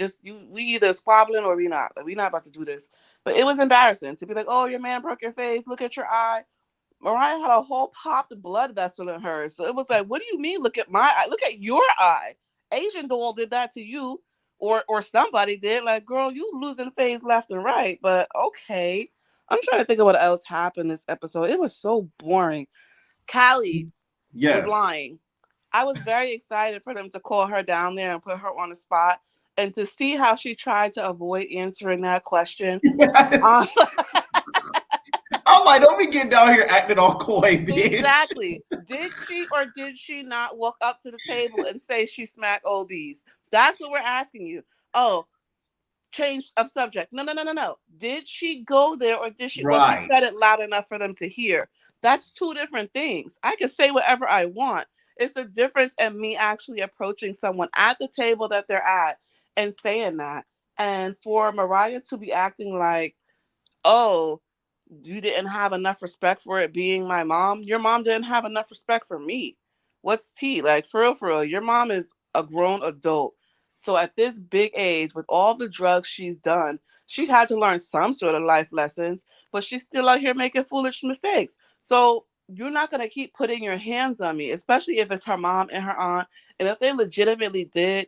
We either squabbling or we not. Like, we not about to do this. But it was embarrassing to be like, oh, your man broke your face. Look at your eye. Mariah had a whole popped blood vessel in hers. So it was like, what do you mean? Look at my eye. Look at your eye. Asian doll did that to you. or somebody did. Like, girl, you losing phase left and right. But okay. I'm trying to think of what else happened this episode. It was so boring. Callie was Yes. lying. I was very excited for them to call her down there and put her on the spot and to see how she tried to avoid answering that question. Yes. I'm like, don't be getting down here acting all coy, bitch. Exactly. Did she or did she not walk up to the table and say she smacked OBs? That's what we're asking you. Oh, change of subject. No, no, no, no, no. Did she go there or did she, or she Right. said it loud enough for them to hear? That's two different things. I can say whatever I want. It's a difference in me actually approaching someone at the table that they're at and saying that. And for Mariah to be acting like, oh, you didn't have enough respect for it being my mom. Your mom didn't have enough respect for me. What's tea? Like, for real, your mom is a grown adult. So at this big age, with all the drugs she's done, she had to learn some sort of life lessons, but she's still out here making foolish mistakes. So you're not going to keep putting your hands on me, especially if it's her mom and her aunt. And if they legitimately did,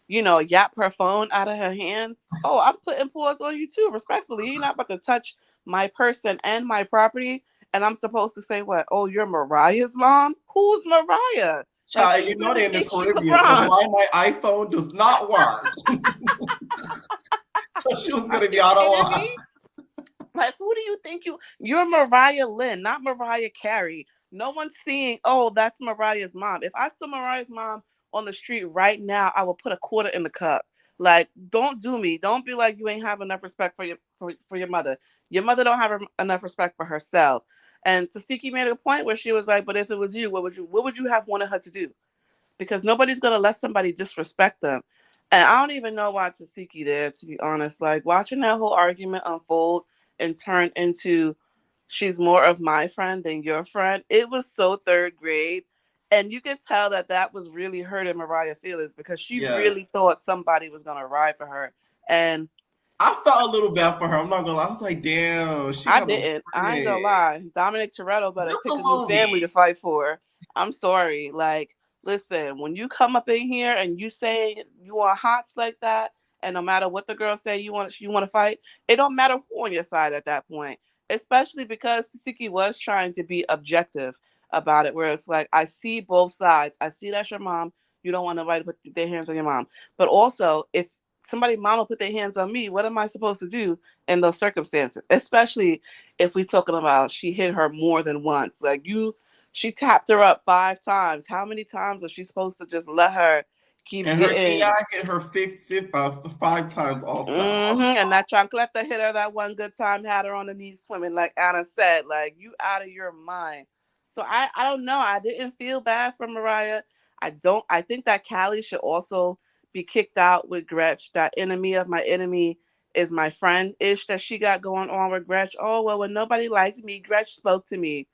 yap her phone out of her hands, oh, I'm putting paws on you too, respectfully. You're not about to touch my person and my property, and I'm supposed to say what? Oh, you're Mariah's mom? Who's Mariah? Like, Child, who you know really they're in the thinks she Caribbean, so LeBron? why my iPhone does not work. So she was Are gonna be you out of kidding line. me? Like, who do you think you're Mariah Lynn, not Mariah Carey. No one's seeing, oh, that's Mariah's mom. If I saw Mariah's mom on the street right now, I will put a quarter in the cup. Like, don't do me. Don't be like you ain't have enough respect for your mother. Your mother don't have enough respect for herself. And Tasiki made a point where she was like, but if it was you, what would you have wanted her to do? Because nobody's gonna let somebody disrespect them. And I don't even know why Tasiki there, to be honest. Like, watching that whole argument unfold and turn into she's more of my friend than your friend. It was so third grade. And you could tell that that was really hurting Mariah feelings because she Yeah. really thought somebody was gonna ride for her. And I felt a little bad for her. I'm not gonna lie. I was like, damn, she I got no didn't. I ain't gonna friend. lie. Dominic Toretto better Just a pick a new little bit. family to fight for. I'm sorry. Like, listen, when you come up in here and you say you want hots like that, and no matter what the girl say you want to fight, it don't matter who on your side at that point. Especially because Sisiki was trying to be objective about it, where it's like, I see both sides. I see that's your mom. You don't want nobody to put their hands on your mom. But also, if somebody mama put their hands on me, what am I supposed to do in those circumstances? Especially if we talking about she hit her more than once. Like, she tapped her up 5 times. How many times was she supposed to just let her keep And her getting? AI hit her 5 times also. And that chancleta hit her that one good time, had her on the knees swimming, like Anna said. Like, you out of your mind. So I don't know. I didn't feel bad for Mariah. I think that Callie should also be kicked out with Gretch. That enemy of my enemy is my friend ish that she got going on with Gretch. Oh, well, when nobody liked me, Gretch spoke to me.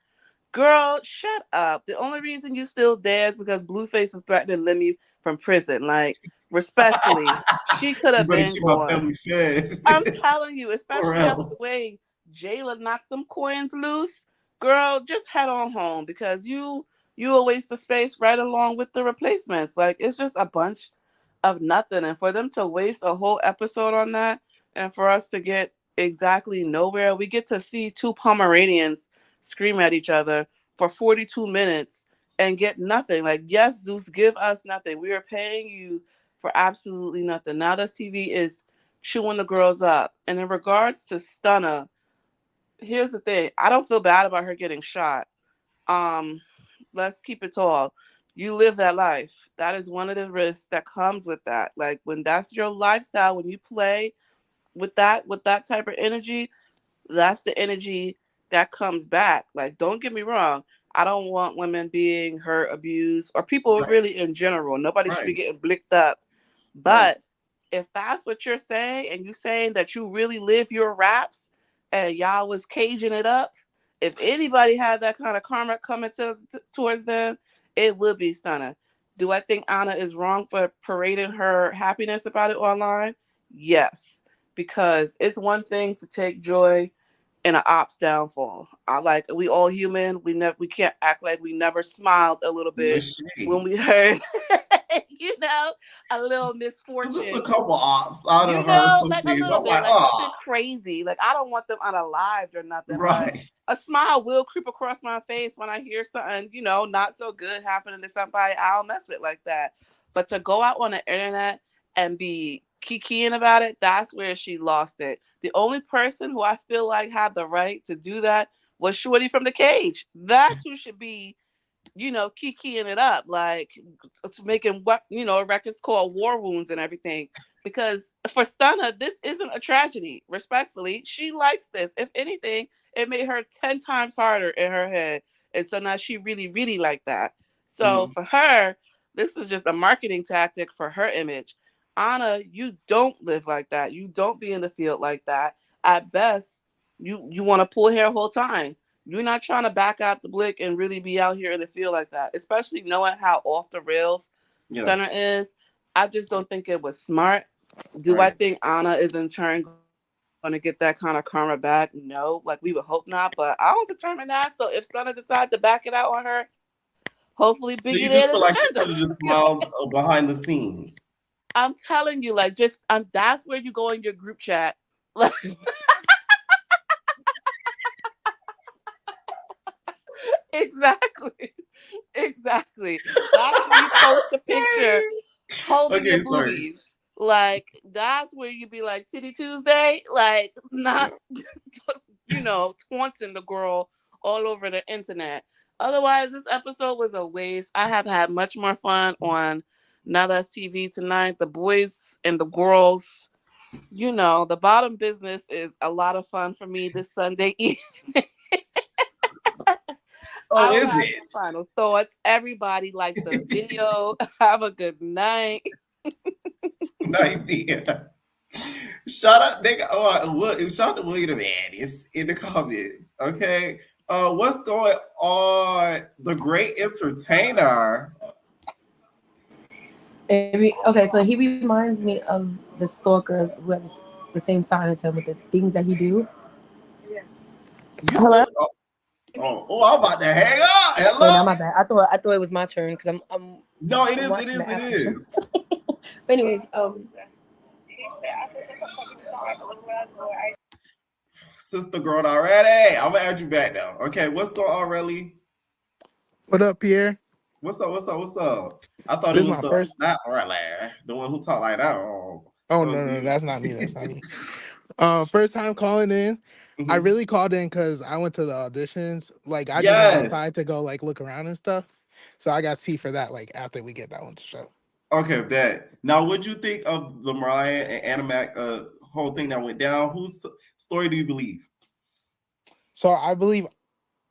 Girl, shut up. The only reason you still there is because Blueface is threatening Lemmy from prison. Like, respectfully, she could You have better been keep my gone. family fed. I'm telling you, Or especially after the else. way Jayla knocked them coins loose, girl, just head on home because you a waste of space right along with the replacements. Like, it's just a bunch of nothing. And for them to waste a whole episode on that and for us to get exactly nowhere, we get to see two Pomeranians scream at each other for 42 minutes and get nothing. Like, yes, Zeus, give us nothing. We are paying you for absolutely nothing. Now this TV is chewing the girls up. And in regards to Stunna, here's the thing. I don't feel bad about her getting shot. Um, let's keep it tall. You live that life. That is one of the risks that comes with that. Like, when that's your lifestyle, when you play with that type of energy, that's the energy that comes back. Like, don't get me wrong. I don't want women being hurt, abused, or people Right, really in general. Nobody should be right, getting blicked up. right. But if that's what you're saying, and you saying that you really live your raps, and y'all was caging it up, if anybody had that kind of karma coming towards them, it would be Stunna. Do I think Anna is wrong for parading her happiness about it online? Yes, because it's one thing to take joy in an op's downfall. I like, we all human. We can't act like we never smiled a little No bit when shade. we heard you know, a little Just a misfortune. couple ops out You of her know, some like a things. little I'm bit, like, like oh, nothing crazy. Like I don't want them unalived or nothing, but right. a smile will creep across my face when I hear something, not so good happening to somebody. I'll mess with like that. But to go out on the internet and be kikiing about it, that's where she lost it. The only person who I feel like had the right to do that was Shorty from the cage. That's who should be kikiing it up, like it's making what records called War Wounds and everything. Because for Stunna, this isn't a tragedy. Respectfully, she likes this. If anything, it made her 10 times harder in her head, and so now she really, really like that. So Mhm. for her, this is just a marketing tactic for her image. Anna, you don't live like that. You don't be in the field like that. At best, you want to pull hair whole time. You're not trying to back out the blick and really be out here in the field like that, especially knowing how off the rails Yeah, Stunner is. I just don't think it was smart. Do I right. think Anna is in turn going to get that kind of karma back? No, like we would hope not, but I don't determine that. So if Stunner decides to back it out on her, hopefully Biggie there to So you just defend feel her. like she could have just smiled behind the scenes. I'm telling you, like, just that's where you go in your group chat. Like, exactly. Exactly. That's where you post a picture holding your Okay, sorry. boobies. Like that's where you be like Titty Tuesday, like not taunting the girl all over the internet. Otherwise, this episode was a waste. I have had much more fun on Now That's TV tonight. The boys and the girls, the bottom business is a lot of fun for me this Sunday evening. Oh, I'll is have it? some final thoughts. Everybody like the video. Have a good night. Nice idea. Shout out, nigga. Oh, what? Shout out to William the Baddies in the comments. Okay. What's going on? The great entertainer. Okay, so he reminds me of the stalker who has the same sign as him with the things that he do. You Hello. still? I'm about to hang up. Oh, Hello. not my bad. I thought it was my turn because No, it I'm is. It watching is. the It after show. is. But anyways, Sister girl already. I'm gonna add you back now. Okay, what's going on, Relly? What up, Pierre? What's up? What's up? What's up? I thought it This is was my first. that Relly, the one who talked like that. Oh, Oh that was no, no, you. that's not me. That's not me. First time calling in. I Mhm. really called in because I went to the auditions. Like I just went Yes. outside to go like look around and stuff. So I got tea for that. Like after we get that one to show. Okay, bet. Now, what'd you think of the Mariah and Ahna Mac whole thing that went down? Whose story do you believe? So I believe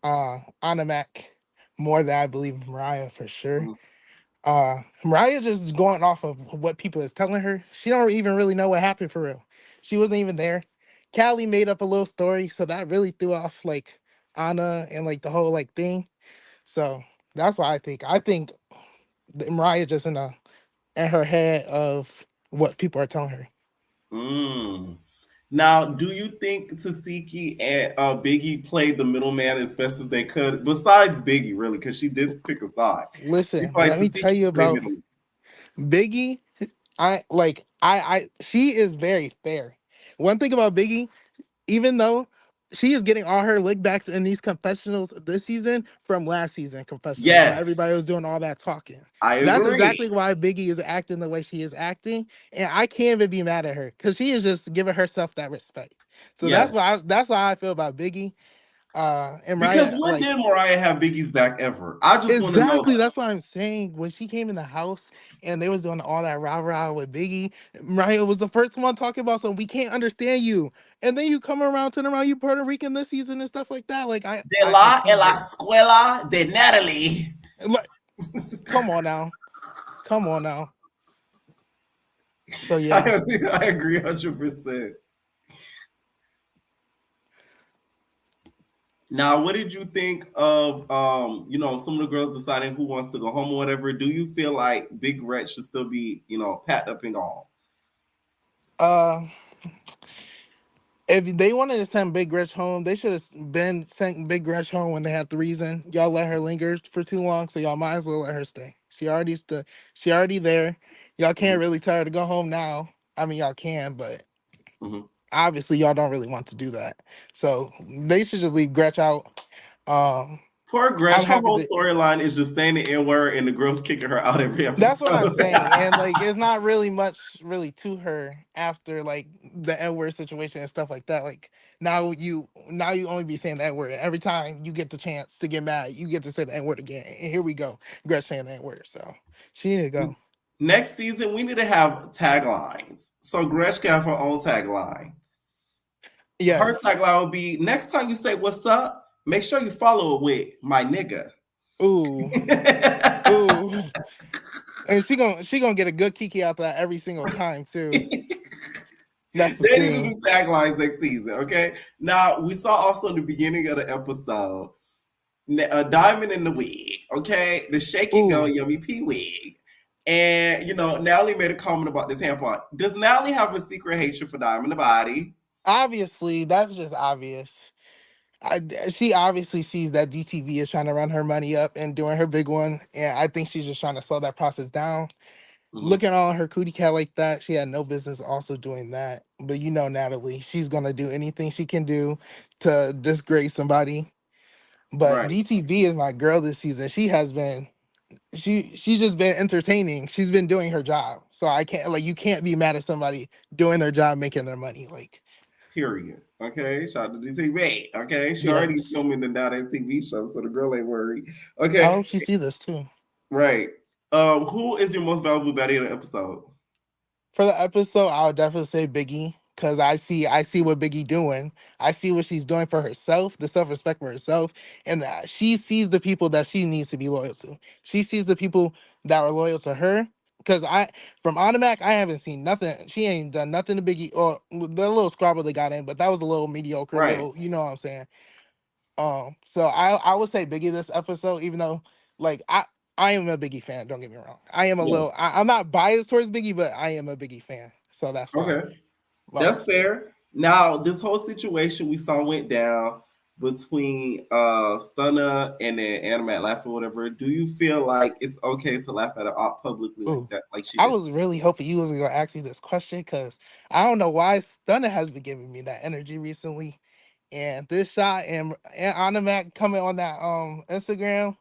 Ahna Mac more than I believe Mariah for sure. Mhm. Mariah just going off of what people is telling her. She don't even really know what happened for real. She wasn't even there. Callie made up a little story, so that really threw off like Anna and like the whole like thing. So that's why I think. I think Mariah just in her head of what people are telling her. Mm. Now, do you think Tasiki and Biggie played the middleman as best as they could? Besides Biggie, really, because she did pick a side. You Listen, feel like let me tell Tasiki you played about middleman? Biggie. I she is very fair. One thing about Biggie, even though she is getting all her lick backs in these confessionals this season from last season confessionals when Yes, everybody was doing all that talking. I That's agree. exactly why Biggie is acting the way she is acting, and I can't even be mad at her because she is just giving herself that respect. So Yes. that's why I feel about Biggie. And Because Mariah, when like did Mariah have Biggie's back ever? I just want to know exactly that. that's what I'm saying. When she came in the house and they was doing all that rah rah with Biggie, Mariah was the first one talking about something we can't understand you, and then you come around turn around you Puerto Rican this season and stuff like that. Like De I la en can't la get it. escuela de Natalie. Like, come on now, come on now. So yeah, I agree 100%. Now, what did you think of some of the girls deciding who wants to go home or whatever? Do you feel like Big Red should still be, packed up and gone? uh, if they wanted to send Big Rich home, they should have been sent Big Rich home when they had the reason. Y'all let her linger for too long, so y'all might as well let her stay. She already there. Y'all can't Mhm, really tell her to go home now. I mean, y'all can, but mhm. obviously y'all don't really want to do that. So they should just leave Gretch out. Um, Poor I'm Gresh, her happy whole that storyline is just saying the N word and the girls kicking her out every that's what I'm episode. saying. And like it's not really much really to her after like the N-word situation and stuff like that. Like now you only be saying the N-word. Every time you get the chance to get mad, you get to say the N-word again. And here we go. Gretch saying the N-word. So she need to go. Next season, we need to have taglines. So Gresh can have her own tagline. Her Yes. tagline will be next time you say what's up, make sure you follow it with my nigga. Ooh. Ooh. And she gonna get a good kiki out of that every single time too. That's the They need to do thing. taglines next season, okay? Now, we saw also in the beginning of the episode a diamond in the wig, okay? The shaky go Ooh. yummy pee wig. And, Natalie made a comment about the tampon. Does Natalie have a secret hatred for Diamond the body? Obviously, that's just obvious. She obviously sees that DTV is trying to run her money up and doing her big one, and I think she's just trying to slow that process down. Mhm. Looking on her cootie cat like that, she had no business also doing that. But Natalie, she's gonna do anything she can do to disgrace somebody. But Right. DTV is my girl this season. She's just been entertaining. She's been doing her job. So I can't like you can't be mad at somebody doing their job, making their money. Like Period. Okay. Shout out to DTV. Okay. She already yes. filming the nowadays TV show, so the girl ain't worried. I Okay. hope she see this too. Right. Who is your most valuable baddie of the episode? For the episode, I would definitely say Biggie because I see what Biggie doing. I see what she's doing for herself, the self respect for herself, and that she sees the people that she needs to be loyal to. She sees the people that are loyal to her. Because from Ahna Mac, I haven't seen nothing. She ain't done nothing to Biggie or the little squabble they got in, but that was a little mediocre, Right. little, you know what I'm saying. So I would say Biggie this episode, even though like I am a Biggie fan. Don't get me wrong. I am a Yeah. little. I'm not biased towards Biggie, but I am a Biggie fan. So that's why Okay. I would That's say Biggie. fair. Now, this whole situation we saw went down between Stunna and then Ahna Mac laughing or whatever. Do you feel like it's okay to laugh at her op publicly like Ooh, that, like she I did? was really hoping you was gonna ask me this question because I don't know why Stunner has been giving me that energy recently, and this shot and Ahna Mac coming on that Instagram,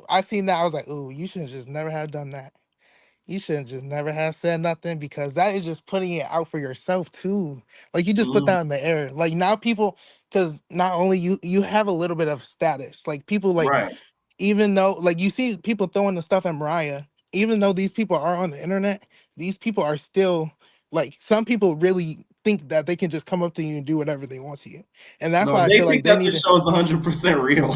I seen that I was like, ooh, you should just never have done that. You shouldn't just never have said nothing because that is just putting it out for yourself too. Like you just put Mhm. that in the air. Like now people, because not only you have a little bit of status. Like people like Right. even though like you see people throwing the stuff at Mariah, even though these people are on the internet, these people are still like some people really think that they can just come up to you and do whatever they want to you. And that's No, why I they feel like think they that need this to show is 100% real.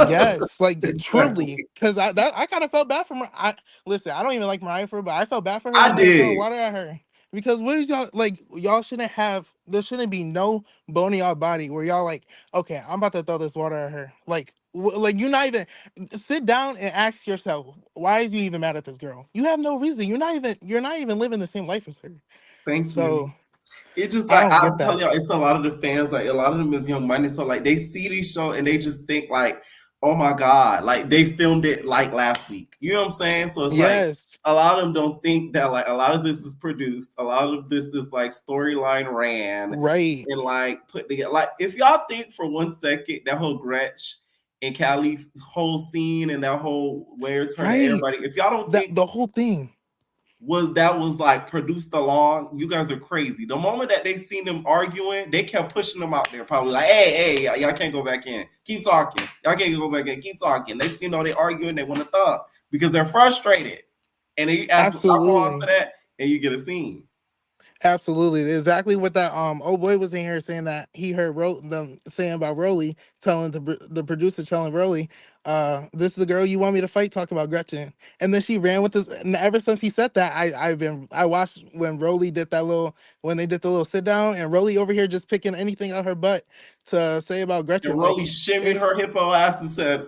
yes, like truly, Exactly. because I kind of felt bad for I listen. I don't even like Mariah for, it, but I felt bad for her I when they were throwing did. water at her because what is y'all like? Y'all shouldn't have. There shouldn't be no bone in y'all body where y'all like, okay, I'm about to throw this water at her. Like, like you're not even sit down and ask yourself, why is you even mad at this girl? You have no reason. You're not even living the same life as her. Thank you. So It just I like don't I'm get telling that. y'all, it's a lot of the fans, like a lot of them is young money. So like they see these show and they just think like, oh my God, like they filmed it like last week. You know what I'm saying? So it's like Yes, a lot of them don't think that like a lot of this is produced, a lot of this is like storyline ran right, and like put together. Like if y'all think for 1 second that whole Gretch and Callie's whole scene and that whole where turn to right. everybody, if y'all don't That think the whole thing. was like produced along, you guys are crazy. The moment that they seen them arguing, they kept pushing them out there, probably like, hey, y'all can't go back in. Keep talking. Y'all can't go back in. Keep talking. Next thing you know, they arguing, they want to thug because they're frustrated. And then you ask them, knock on to Absolutely. that, and you get a scene. Absolutely, exactly what that old boy was in here saying that he heard them saying about Rolly telling the producer telling Rolly, this is the girl you want me to fight, talking about Gretchen, and then she ran with this. And ever since he said that, I watched when Rolly did that little when they did the little sit down, and Rolly over here just picking anything out her butt to say about And Gretchen, Rolly like shimmied it's her hippo ass and said,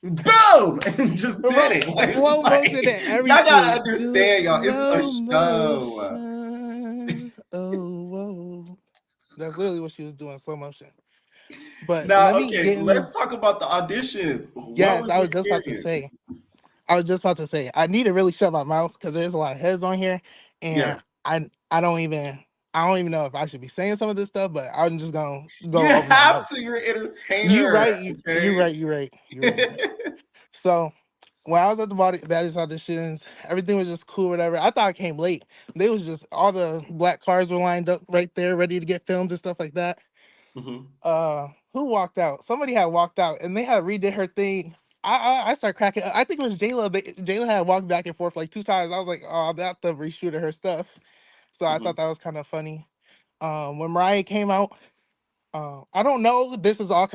boom, and just did bro, it. Like, it's slow like motion and y'all gotta everything, do it understand, y'all. It's a slow show. motion. Oh, whoa. That's literally what she was doing, slow motion. But Now, let me okay, get in. let's talk about the auditions. What Yes, was I your was just about to experience? say. I was just about to say I need to really shut my mouth because there's a lot of heads on here, and Yes. I don't even know if I should be saying some of this stuff, but I'm just gonna You go over my have to. notes. You're an You entertainer. right, you're Okay. right, you're right, you're right, you're right. So when I was at the Baddies auditions, everything was just cool, whatever. I thought I came late. They was just all the black cars were lined up right there, ready to get filmed and stuff like that. Mhm. Who walked out? Somebody had walked out, and they had redid her thing. I started cracking up. I think it was Jayla. Jayla had walked back and forth like 2 times. I was like, oh, I'm about to reshoot her stuff. So I thought Mhm. that was kind of funny. When Mariah came out, I don't know. This is all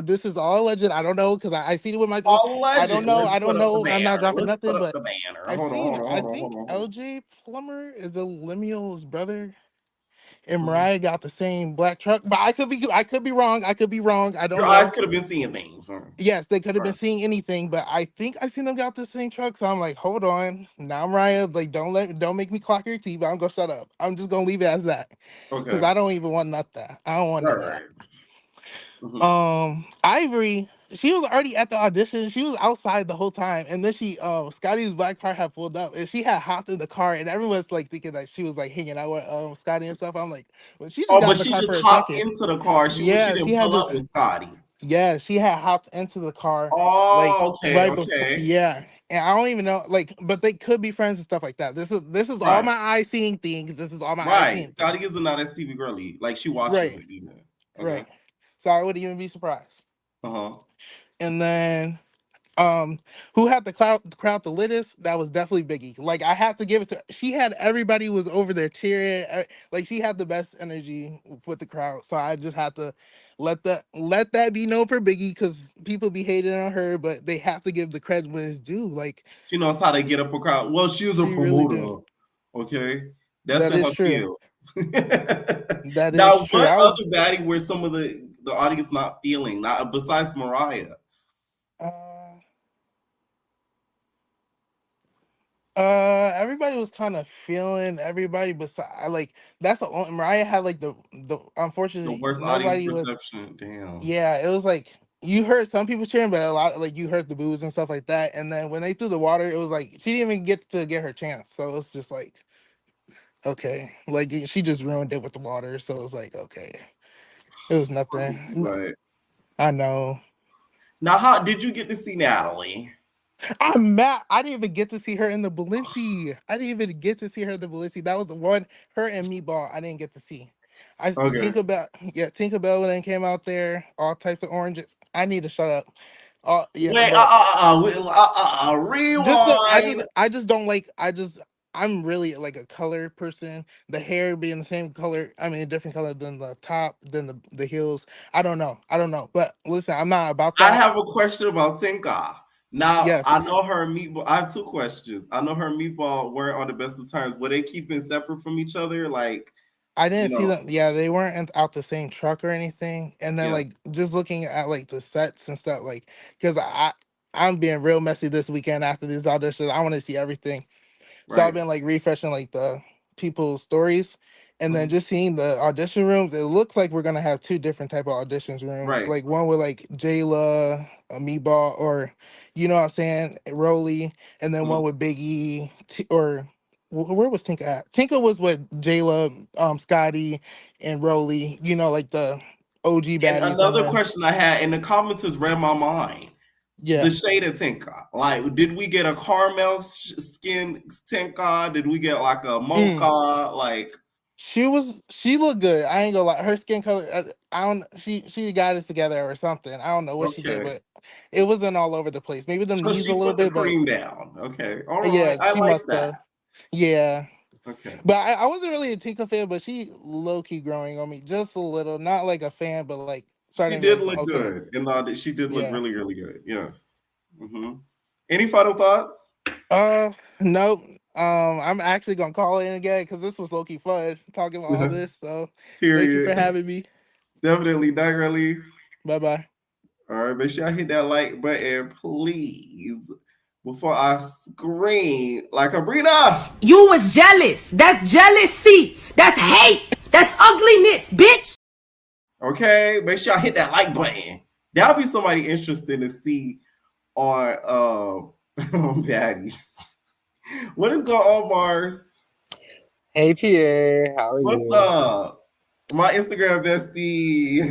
this is all alleged. I don't know because I seen it with my. All I don't legend. know. Let's I don't put up the know. I'm not banner. dropping Let's put nothing, up but the banner. I Hold on, seen. hold on, I hold on, think hold on, hold on. LJ Plumber is a Lemuel's brother, and Mhm. Mariah got the same black truck. But I could be. I could be wrong. I could be wrong. I Your don't eyes know. could have been seeing things. Huh? Yes, they could have been Right. seeing anything, but I think I seen them got the same truck. So I'm like, hold on. Now Mariah, like, don't make me clock your teeth. But I'm gonna shut up. I'm just gonna leave it as that because Okay. I don't even want none of that. I don't want All none of that. right. Mhm. Ivory, she was already at the audition. She was outside the whole time, and then Scotty's black car had pulled up, and she had hopped in the car, and everyone's like thinking that she was like hanging out with Scotty and stuff. I'm like, well, she just Oh, got in but the she car just for a hopped second. into the car. She Yeah, she didn't had pull just up with Scotty. yeah, she had hopped into the car like Oh, okay, right before. okay. Yeah, and I don't even know like, but they could be friends and stuff like that. This is all Right. my eyes seeing things. This is all my eyes Right. seeing Scotty things. is not STV girly. Like she watches Right, it even. Okay. right. So I wouldn't even be surprised. Uh-huh. And then who had the crowd the littest? That was definitely Biggie. Like I have to give it to she had everybody who was over there cheering. Like she had the best energy with the crowd. So I just had to let that be known for Biggie because people be hating on her, but they have to give the credit when it's due. Like She knows how to get up a crowd. Well, she was a she really do. promoter. Okay. That's That in is her true. field. That is Now, true. what I was other baddie were some of the audience not feeling? Not besides Mariah. uh everybody was kind of feeling everybody, but like that's the only Mariah had like the The unfortunately worst audience nobody was. perception. Damn. Yeah, it was like you heard some people cheering, but a lot like you heard the boos and stuff like that. And then when they threw the water, it was like she didn't even get to get her chance. So it was just like, okay, like she just ruined it with the water. So it was like, okay, it was nothing. Right. I know. Now, how did you get to see Natalie? I'm mad. I didn't even get to see her in the Balenci. I didn't even get to see her in the Balenci. That was the one. Her and Meatball. I didn't get to see. I Okay. Tinkerbell then came out there. All types of oranges. I need to shut up. Yeah, Wait, but just rewind. I just don't like I'm really like a color person. The hair being the same color, I mean a different color than the top, than the heels. I don't know. But listen, I'm not about I that. have a question about Tinka. Now, I Yes. know her and Meatball. I have two questions. I know her and Meatball weren't on the best of terms. Were they keeping separate from each other? Like, I you didn't see know, them. Yeah, they weren't out the same truck or anything. And then yeah, like just looking at like the sets and stuff, like because I'm being real messy this weekend after these auditions. I want to see everything. So I've right. been like refreshing like the people's stories and then Mhm. just seeing the audition rooms. It looks like we're gonna have two different type of auditions rooms. Right. Like one with like Jayla, Meatball, or you know what I'm saying, Rolly, and then one Mhm. with Biggie or where was Tinka at? Tinka was with Jayla, Scotty, and Rolly, you know, like the OG And baddies, and another then question I had, and the comments has read my mind. The yeah. shade of Tinka. Like, did we get a caramel skin Tinka? Did we get like a Mm. mocha? Like, She looked good. I ain't gonna lie. Her skin color, I don't. She got it together or something. I don't know what she did, okay. but it wasn't all over the place. Maybe them So knees a she little put the bit, but cream down. Okay. All right. yeah, I she like must that. have. Yeah, Okay. but I wasn't really a Tinker fan, but she low key growing on me just a little. Not like a fan, but like She starting to did like look okay, good. In the she did look yeah. really, really good. Yes. Any final thoughts? Nope. I'm actually gonna call in again because this was low key fun talking about all this. So thank you for Period. having me. Definitely, not really. Bye bye. All right, make sure I hit that like button, please, before I scream like Sabrina. You was jealous. That's jealousy. That's hate. That's ugliness, bitch. Okay, make sure I hit that like button. That'll be somebody interesting to see on Baddies. What is going on, Mars? Hey Pierre, how are What's you? up? My Instagram bestie.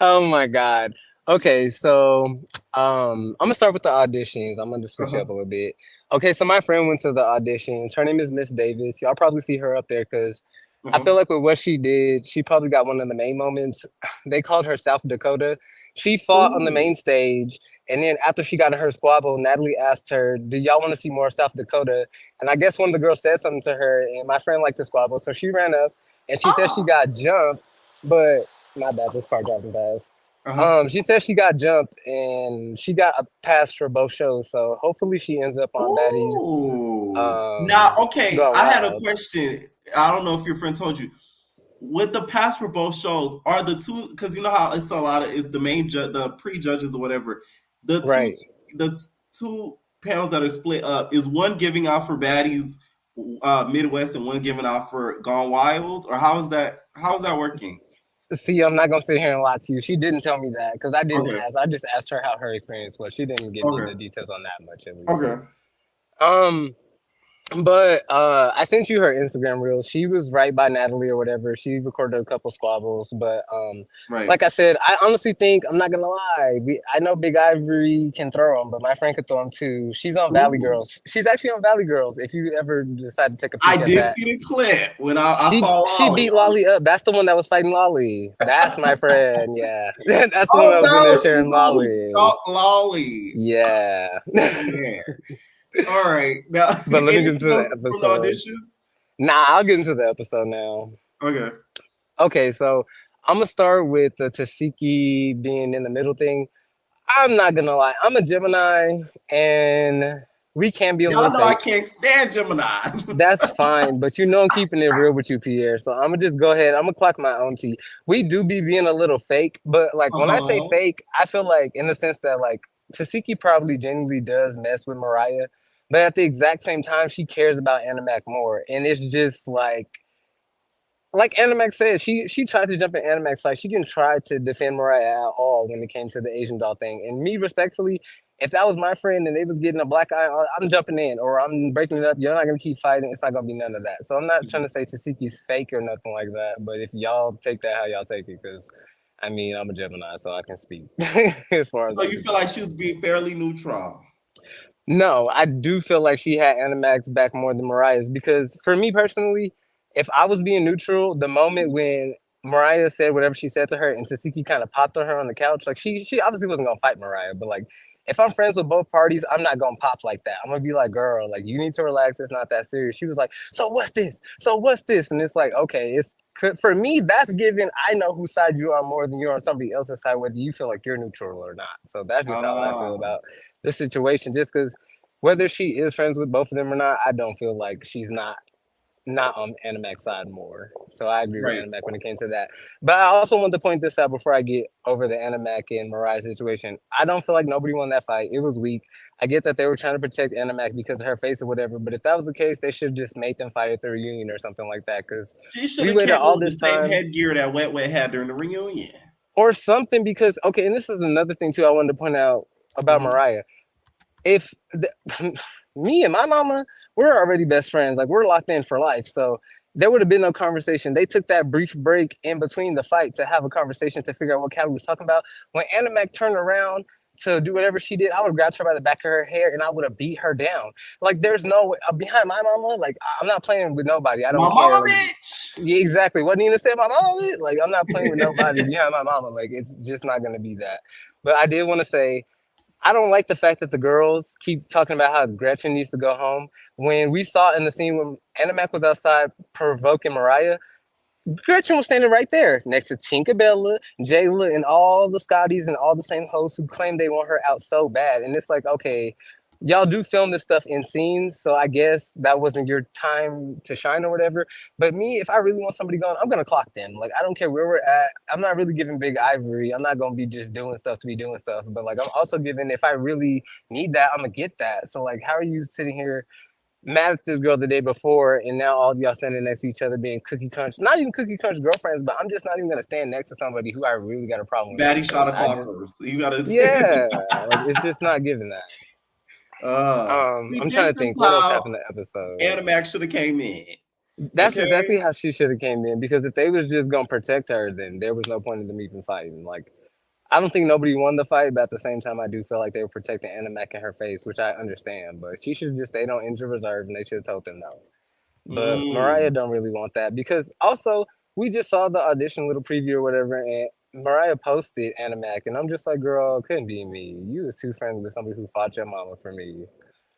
Oh my God. Okay, so I'm gonna start with the auditions. I'm gonna switch it Uh-huh. up a little bit. Okay, so my friend went to the auditions. Her name is Miss Davis. Y'all probably see her up there because I Uh-huh. feel like with what she did, she probably got one of the main moments. They called her South Dakota. She fought on the Ooh. main stage, and then after she got in her squabble, Natalie asked her, "Do y'all want to see more of South Dakota?" And I guess one of the girls said something to her, and my friend liked to squabble, so she ran up and she said she Ah. got jumped, but my bad, this car driving fast. Uh-huh. She said she got jumped and she got a pass for both shows, so hopefully she ends up on Baddies Ooh. Now, okay, going I had a wild. question. I don't know if your friend told you. With the pass for both shows, are the two, because you know how it's a lot of, is the main judge, the pre-judges or whatever, the two Right. the two panels that are split up, is one giving out for Baddies Midwest and one giving out for Gone Wild, or how is that working? See, I'm not gonna sit here and lie to you. She didn't tell me that because I didn't Okay. ask. I just asked her how her experience was. She didn't give me the Okay. details on that much at least. Okay. Um, But I sent you her Instagram reel. She was right by Natalie or whatever. She recorded a couple squabbles, but Right. like I said, I honestly think I'm not gonna lie. I know Big Ivory can throw him, but my friend could throw him too. She's on Valley Ooh. Girls. She's actually on Valley Girls. If you ever decide to take a I peek at did that, see the clip when I she saw she Ollie. beat Lolly up. That's the one that was fighting Lolly. That's my friend. Yeah, that's the one Oh that was in there no, she's sharing the one who Lolly. stalked Lolly. Yeah. Oh man. All right. Now But let me get into anything the else from the episode. auditions? Nah, I'll get into the episode now. Okay. Okay, so I'm gonna start with the Tasiki being in the middle thing. I'm not gonna lie, I'm a Gemini, and we can be a little Y'all know I fake. can't stand Gemini. That's fine, but you know I'm keeping it real with you, Pierre. So I'm gonna just go ahead. I'm gonna clock my own T. We do be being a little fake, but like when I say Uh-huh. fake, I feel like in the sense that like Tasiki probably genuinely does mess with Mariah, but at the exact same time, she cares about Ahna Mac more, and it's just like Ahna Mac said, she tried to jump in Ahna Mac's fight. She didn't try to defend Mariah at all when it came to the Asian doll thing. And me, respectfully, if that was my friend and they was getting a black eye, I'm jumping in or I'm breaking it up. You're not gonna keep fighting. It's not gonna be none of that. So I'm not trying to say Tasiki's fake or nothing like that. But if y'all take that how y'all take it, because I mean I'm a Gemini, so I can speak as far as So I'm you feel like concerned. she was being fairly neutral. No, I do feel like she had Animax back more than Mariah's because for me personally, if I was being neutral, the moment when Mariah said whatever she said to her and Tasiki kind of popped on her on the couch, like she obviously wasn't gonna fight Mariah, but like if I'm friends with both parties, I'm not gonna pop like that. I'm gonna be like, girl, like you need to relax. It's not that serious. She was like, so what's this? So what's this? And it's like, okay, it's for me, that's given I know whose side you are more than you're on somebody else's side, whether you feel like you're neutral or not. So that's just how I feel Ah, about this situation. Just because whether she is friends with both of them or not, I don't feel like she's not on Animac side more. So I agree with right. Animac when it came to that. But I also want to point this out before I get over the Animac and Mariah situation. I don't feel like nobody won that fight. It was weak. I get that they were trying to protect Animac because of her face or whatever, but if that was the case, they should have just made them fight at the reunion or something like that. Because She should we have waited came all with the this same time headgear that Wet Wet had during the reunion. or something. Because okay, and this is another thing too I wanted to point out about Mhm. Mariah. If the, me and my mama, we're already best friends. Like we're locked in for life. So there would have been no conversation. They took that brief break in between the fight to have a conversation to figure out what Callie was talking about. When Anna Mac turned around to do whatever she did, I would have grabbed her by the back of her hair and I would have beat her down. Like there's no way behind my mama. Like I'm not playing with nobody. I My don't care. mama Like bitch. yeah, exactly. What Nina said, my mama. Like I'm not playing with nobody behind my mama. Like it's just not gonna be that. But I did want to say I don't like the fact that the girls keep talking about how Gretchen needs to go home. When we saw in the scene when Anna Mac was outside provoking Mariah, Gretchen was standing right there next to Tinkerbella, Jayla, and all the Scotties and all the same hosts who claim they want her out so bad. And it's like, okay, y'all do film this stuff in scenes, so I guess that wasn't your time to shine or whatever. But me, if I really want somebody going, I'm gonna clock them. Like I don't care where we're at. I'm not really giving Big Ivory. I'm not gonna be just doing stuff to be doing stuff. But like I'm also giving if I really need that, I'm gonna get that. So like, how are you sitting here mad at this girl the day before, and now all of y'all standing next to each other being cookie crunch, not even cookie crunch girlfriends, but I'm just not even gonna stand next to somebody who I really got a problem with Batty because shot I just, o'clockers. You gotta. yeah, like it's just not giving that. See, I'm this trying to is think what else how happened in the episode. Ahna Mac should have came in. That's Okay. exactly how she should have came in because if they was just gonna protect her, then there was no point in them even fighting. Like I don't think nobody won the fight, but at the same time, I do feel like they were protecting Anna Mac in her face, which I understand. But she should have just stayed on injured reserve, and they should have told them no. But Mariah Mm. don't really want that because also we just saw the audition little preview or whatever, and Mariah posted Anna Mac, and I'm just like, girl, couldn't be me. You was too friendly with somebody who fought your mama for me.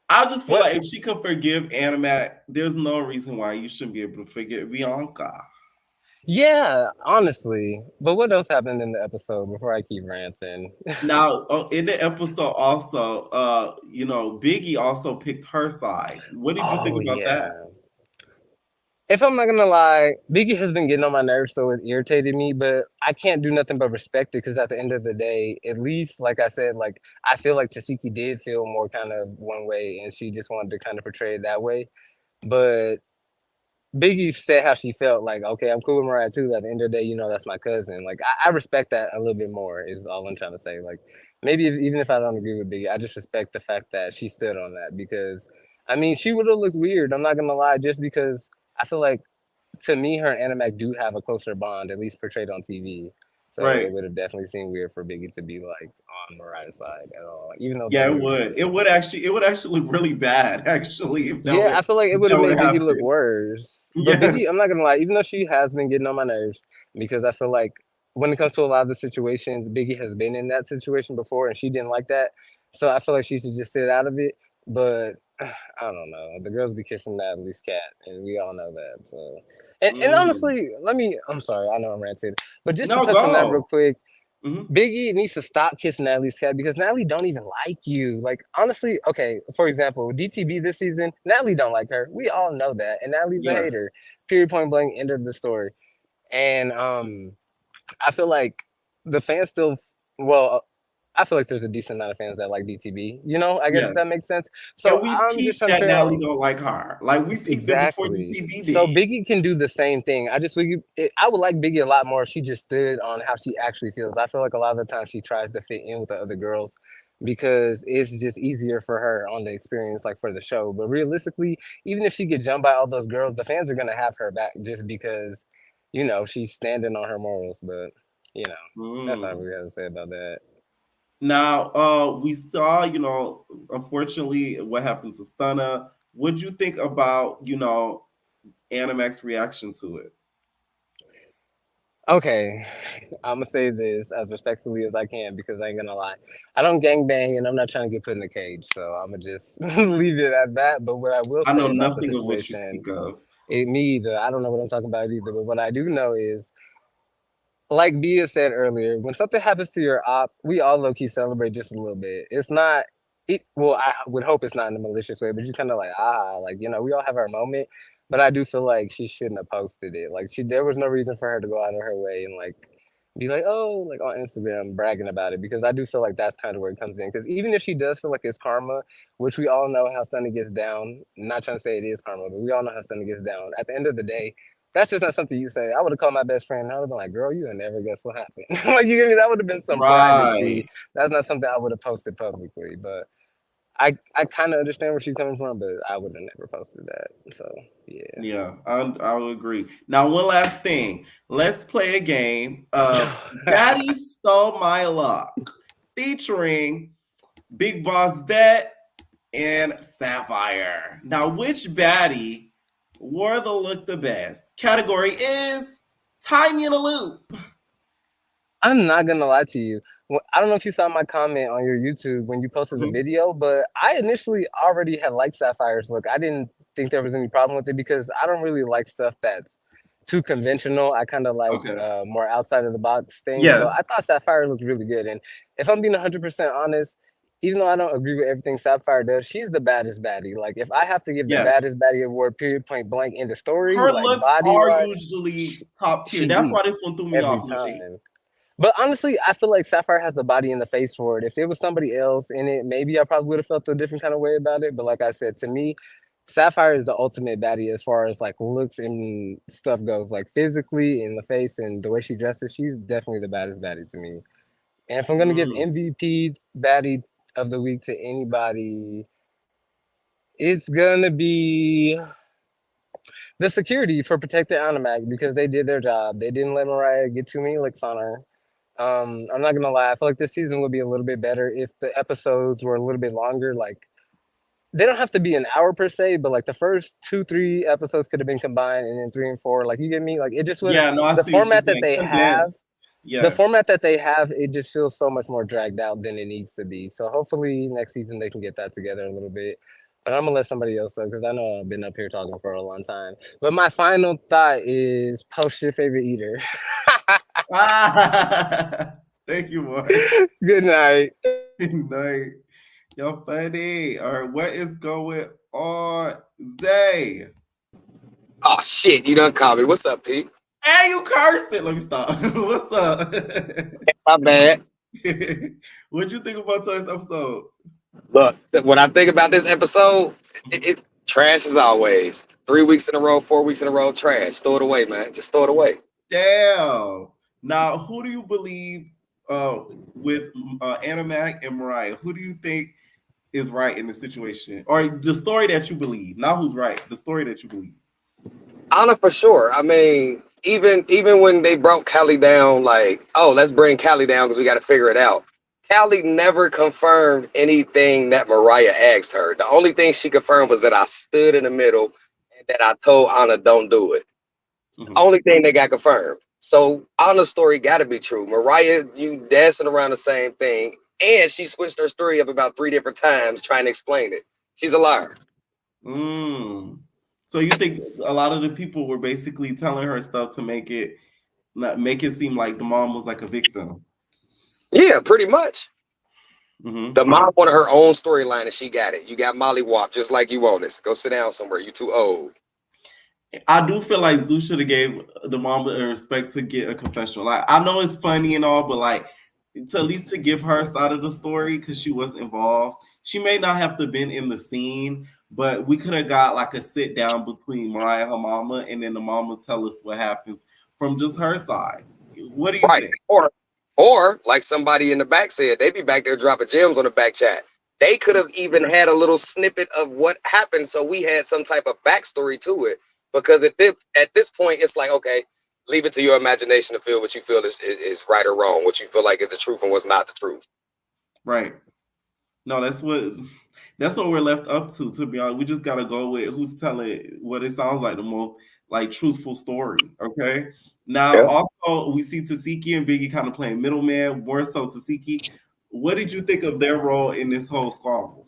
I just feel What? like if she could forgive Ahna Mac, there's no reason why you shouldn't be able to forgive Bianca. Yeah, honestly. But what else happened in the episode before I keep ranting? Now, in the episode, also, Biggie also picked her side. What did you Oh think about that? yeah. If I'm not gonna lie, Biggie has been getting on my nerves, so it irritated me. But I can't do nothing but respect it because at the end of the day, at least like I said, like I feel like Tasiki did feel more kind of one way, and she just wanted to kind of portray it that way. But Biggie said how she felt. Like, okay, I'm cool with Mariah too. At the end of the day, that's my cousin. Like, I respect that a little bit more. Is all I'm trying to say. Like, maybe even if I don't agree with Biggie, I just respect the fact that she stood on that because, I mean, she would have looked weird. I'm not gonna lie, just because I feel like to me, her and Anna Mac do have a closer bond, at least portrayed on TV. So Right. it would have definitely seemed weird for Biggie to be like on Mariah's side at all, even though they Yeah, it literally would. split. It would actually look really bad, actually, if that Yeah, would I feel like it if would that have would made Biggie look happen. worse. But Yes. Biggie, I'm not gonna lie, even though she has been getting on my nerves, because I feel like when it comes to a lot of the situations, Biggie has been in that situation before and she didn't like that. So I feel like she should just sit out of it. But I don't know. The girls be kissing Natalie's cat, and we all know that. So, and Mm. honestly, I'm sorry, I know I'm ranting, but just to No, touch on that real go. quick, Hmm. Biggie needs to stop kissing Natalie's cat because Natalie don't even like you. Like honestly, okay, for example, DTB this season, Natalie don't like her. We all know that, and Natalie's a Yes. hater. Period. Point blank. End of the story. And I feel like the fans still, well, I feel like there's a decent amount of fans that like DTB. I guess if that Yes. makes sense. So And we I'm just peeped trying to that figure Natalie out. don't like her. Like we peeped it before Exactly. DTV So did. Biggie can do the same thing. I would like Biggie a lot more if she just stood on how she actually feels. I feel like a lot of the time she tries to fit in with the other girls because it's just easier for her on the experience, like for the show. But realistically, even if she get jumped by all those girls, the fans are gonna have her back just because, she's standing on her morals. But that's all I Mm. really have to say about that. Now, we saw, unfortunately, what happened to Stunna. What'd you think about, Anna Mac's reaction to it? Okay, I'm gonna say this as respectfully as I can because I ain't gonna lie. I don't gangbang and I'm not trying to get put in a cage, so I'm gonna just leave it at that. But what I will I know say about the nothing of what you situation, speak of. me either. I don't know what I'm talking about either. But what I do know is, like Bia said earlier, when something happens to your op, we all low key celebrate just a little bit. It's not. Well, I would hope it's not in a malicious way, but you kind of like we all have our moment. But I do feel like she shouldn't have posted it. Like there was no reason for her to go out of her way and like be like, oh, like on Instagram bragging about it because I do feel like that's kind of where it comes in. Because even if she does feel like it's karma, which we all know how Stunna gets down. I'm not trying to say it is karma, but we all know how Stunna gets down. At the end of the day, that's just not something you say. I would have called my best friend and I would have been like, girl, you would never guess what happened. Like, you get me? That would have been some privacy. Right. That's not something I would have posted publicly. But I kind of understand where she's coming from, but I would have never posted that. So, yeah. Yeah, I would agree. Now, one last thing. Let's play a game of Baddy Stole My Luck featuring Big Boss Vet and Sapphire. Now, which baddie wore the look the best? Category is Tie Me in a Loop. I'm not going to lie to you. I don't know if you saw my comment on your YouTube when you posted the Mhm. video, but I initially already had liked Sapphire's look. I didn't think there was any problem with it because I don't really like stuff that's too conventional. I kind of like Okay. more outside of the box things. So Yes. I thought Sapphire looked really good. And if I'm being 100% honest, even though I don't agree with everything Sapphire does, she's the baddest baddie. Like if I have to give the Yes. baddest baddie award, period, point blank, in the story, Her like looks body are wise, usually top tier. she That's why this eats one threw me every off, Legit. time. But honestly, I feel like Sapphire has the body and the face for it. If it was somebody else in it, maybe I probably would have felt a different kind of way about it. But like I said, to me, Sapphire is the ultimate baddie as far as like looks and stuff goes, like physically in the face and the way she dresses. She's definitely the baddest baddie to me. And if I'm gonna give MVP baddie of the week to anybody, it's gonna be the security for protecting Ahna Mac because they did their job. They didn't let Mariah get too many licks on her. I'm not gonna lie. I feel like this season would be a little bit better if the episodes were a little bit longer. Like they don't have to be an hour per se, but like the first 2-3 episodes could have been combined, and then 3 and 4. Like you get me? Like it just would. Yeah, no, I The see what you're format that saying. they have, Condensed. Yes. it just feels so much more dragged out than it needs to be. So hopefully next season they can get that together a little bit. But I'm gonna let somebody else go because I know I've been up here talking for a long time. But my final thought is post your favorite eater. Thank you, boy. Good night. Good night. Y'all funny. All right, what is going on, Zay? Oh shit, you done called me. What's up, Pete? Hey, you cursed it. Let me stop. What's up? My bad. What'd you think about today's episode? Look, when I think about this episode, it trash as always. 3 weeks in a row, 4 weeks in a row, trash. Throw it away, man. Just throw it away. Damn. Now, who do you believe with Ahna Mac and Mariah? Who do you think is right in the situation? Or the story that you believe? Not who's right, the story that you believe. Ahna for sure. I mean, even when they brought Callie down, like, oh, let's bring Callie down because we got to figure it out. Callie never confirmed anything that Mariah asked her. The only thing she confirmed was that I stood in the middle and that I told Ahna don't do it. Only thing that got confirmed. So Ahna's story got to be true. Mariah, you dancing around the same thing, and she switched her story up about 3 different times trying to explain it. She's a liar. So you think a lot of the people were basically telling her stuff to make it seem like the mom was like a victim? Yeah, pretty much. The mom wanted her own storyline and she got it. You got Molly Wop just like you want this. Go sit down somewhere. You too old. I do feel like Zeus should have gave the mom the respect to get a confessional. Like I know it's funny and all, but like to at least to give her side of the story because she was involved. She may not have to have been in the scene, but we could have got like a sit down between Mariah and her mama, and then the mama tell us what happens from just her side. What do you think? Or like somebody in the back said, they be back there dropping gems on the back chat. They could have even had a little snippet of what happened, so we had some type of backstory to it. Because at this point, it's like, okay, leave it to your imagination to feel what you feel is right or wrong, what you feel like is the truth and what's not the truth. Right. No, that's what we're left up to be honest. We just gotta go with who's telling what it sounds like the most like truthful story. Okay. Now also we see Tasiki and Biggie kind of playing middleman, more so Tasiki. What did you think of their role in this whole squabble?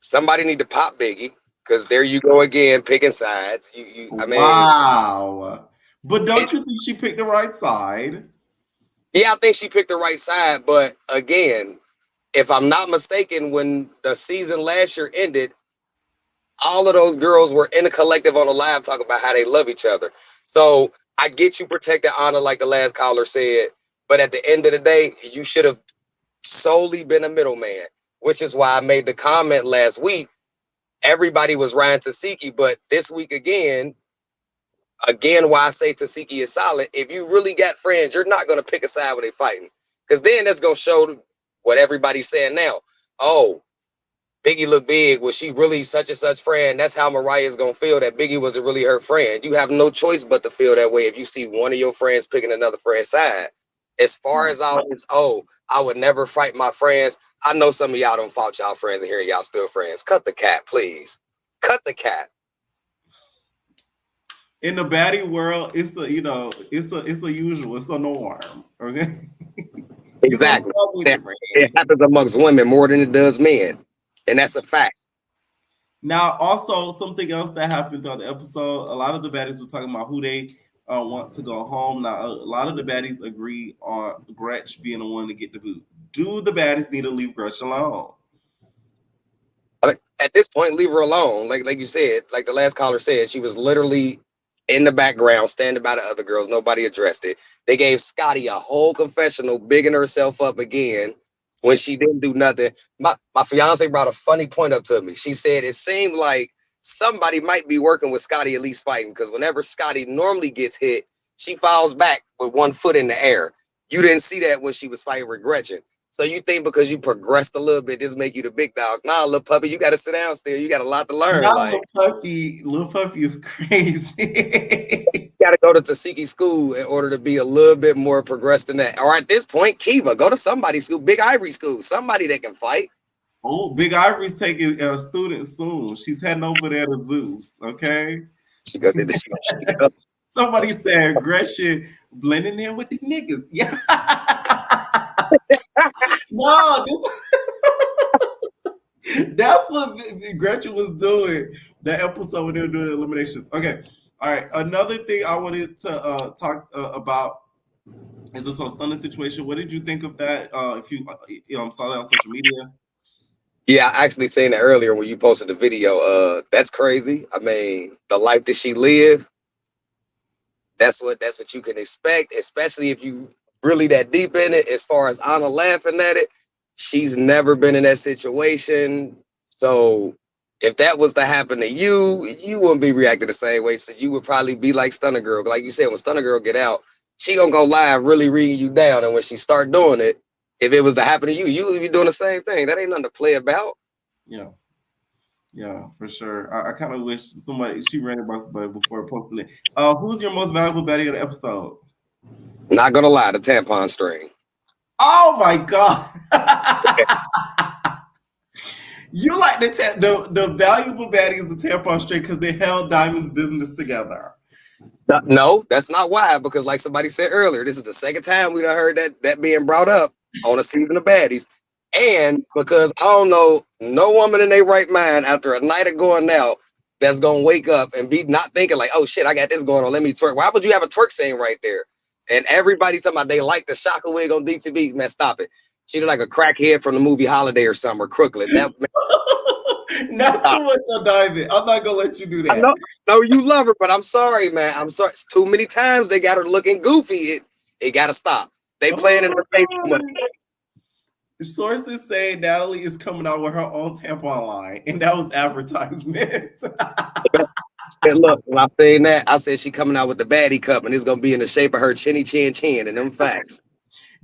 Somebody need to pop Biggie. Because there you go again, picking sides. I mean, wow. But don't you think she picked the right side? Yeah, I think she picked the right side. But again, if I'm not mistaken, when the season last year ended, all of those girls were in a collective on the live talking about how they love each other. So I get you protecting Ahna like the last caller said. But at the end of the day, you should have solely been a middleman, which is why I made the comment last week. Everybody was riding Tasiki, but this week again, why I say Tasiki is solid. If you really got friends, you're not going to pick a side when they're fighting. Because then that's going to show what everybody's saying now. Oh, Biggie look big. Was she really such and such friend? That's how Mariah is going to feel that Biggie wasn't really her friend. You have no choice but to feel that way if you see one of your friends picking another friend's side. As far as I would never fight my friends. I know some of y'all don't fought y'all friends and here y'all still friends. Cut the cat, please. Cut the cat. In the baddie world, it's a usual, it's a norm. Okay. Exactly. It happens amongst women more than it does men. And that's a fact. Now, also something else that happened on the episode, a lot of the baddies were talking about who they want to go home. Now, a lot of the baddies agree on Gretch being the one to get the boot. Do the baddies need to leave Gretch alone? At this point, leave her alone. Like you said, like the last caller said, she was literally in the background, standing by the other girls. Nobody addressed it. They gave Scotty a whole confessional, bigging herself up again when she didn't do nothing. My fiance brought a funny point up to me. She said it seemed like somebody might be working with Scotty at least fighting, because whenever Scotty normally gets hit, she falls back with one foot in the air. You didn't see that when she was fighting with Gretchen. So you think because you progressed a little bit, this make you the big dog? Nah, little puppy, you got to sit down still. You got a lot to learn. Not Like, Little Puppy is crazy. you got to go to Tasiki school in order to be a little bit more progressed than that. Or at this point, Kiva, go to somebody's school, Big Ivory school, somebody that can fight. Oh, Big Ivory's taking a student soon. She's heading over there to Zeus. Okay. She go to the Somebody said Gretchen blending in with the niggas. Yeah. No, that's what Gretchen was doing. That episode when they were doing the eliminations. Okay. All right. Another thing I wanted to talk about is this whole Stunna situation. What did you think of that? If you saw that on social media. Yeah, I actually seen it earlier when you posted the video. That's crazy. I mean, the life that she lived, that's what you can expect, especially if you really that deep in it. As far as Anna laughing at it, she's never been in that situation. So if that was to happen to you, you wouldn't be reacting the same way. So you would probably be like Stunna Girl. Like you said, when Stunna Girl get out, she gonna go live really reading you down. And when she start doing it, if it was to happen to you, you would be doing the same thing. That ain't nothing to play about. Yeah. Yeah, for sure. I kind of wish she ran it by somebody before posting it. Who's your most valuable baddie of the episode? Not gonna lie, the tampon string. Oh my god! You like the valuable baddie is the tampon string because they held Diamond's business together. No, that's not why. Because like somebody said earlier, this is the second time we done heard that being brought up on a season of Baddies. And because I don't know no woman in their right mind after a night of going out that's gonna wake up and be not thinking like, oh shit, I got this going on, let me twerk. Why would you have a twerk scene right there? And everybody talking about they like the shocker wig on DTV. Man, stop it. She look like a crackhead from the movie Holiday or something, or Crooklyn. That Not too much on Diamond. I'm not gonna let you do that. I know, no, you love her, but I'm sorry, man. I'm sorry. It's too many times they got her looking goofy. It gotta stop. They playing in the face too much. Sources say Natalie is coming out with her own tampon line, and that was advertisement. And look, when I saying that, I said she coming out with the baddie cup, and it's gonna be in the shape of her chinny chin chin, and them facts.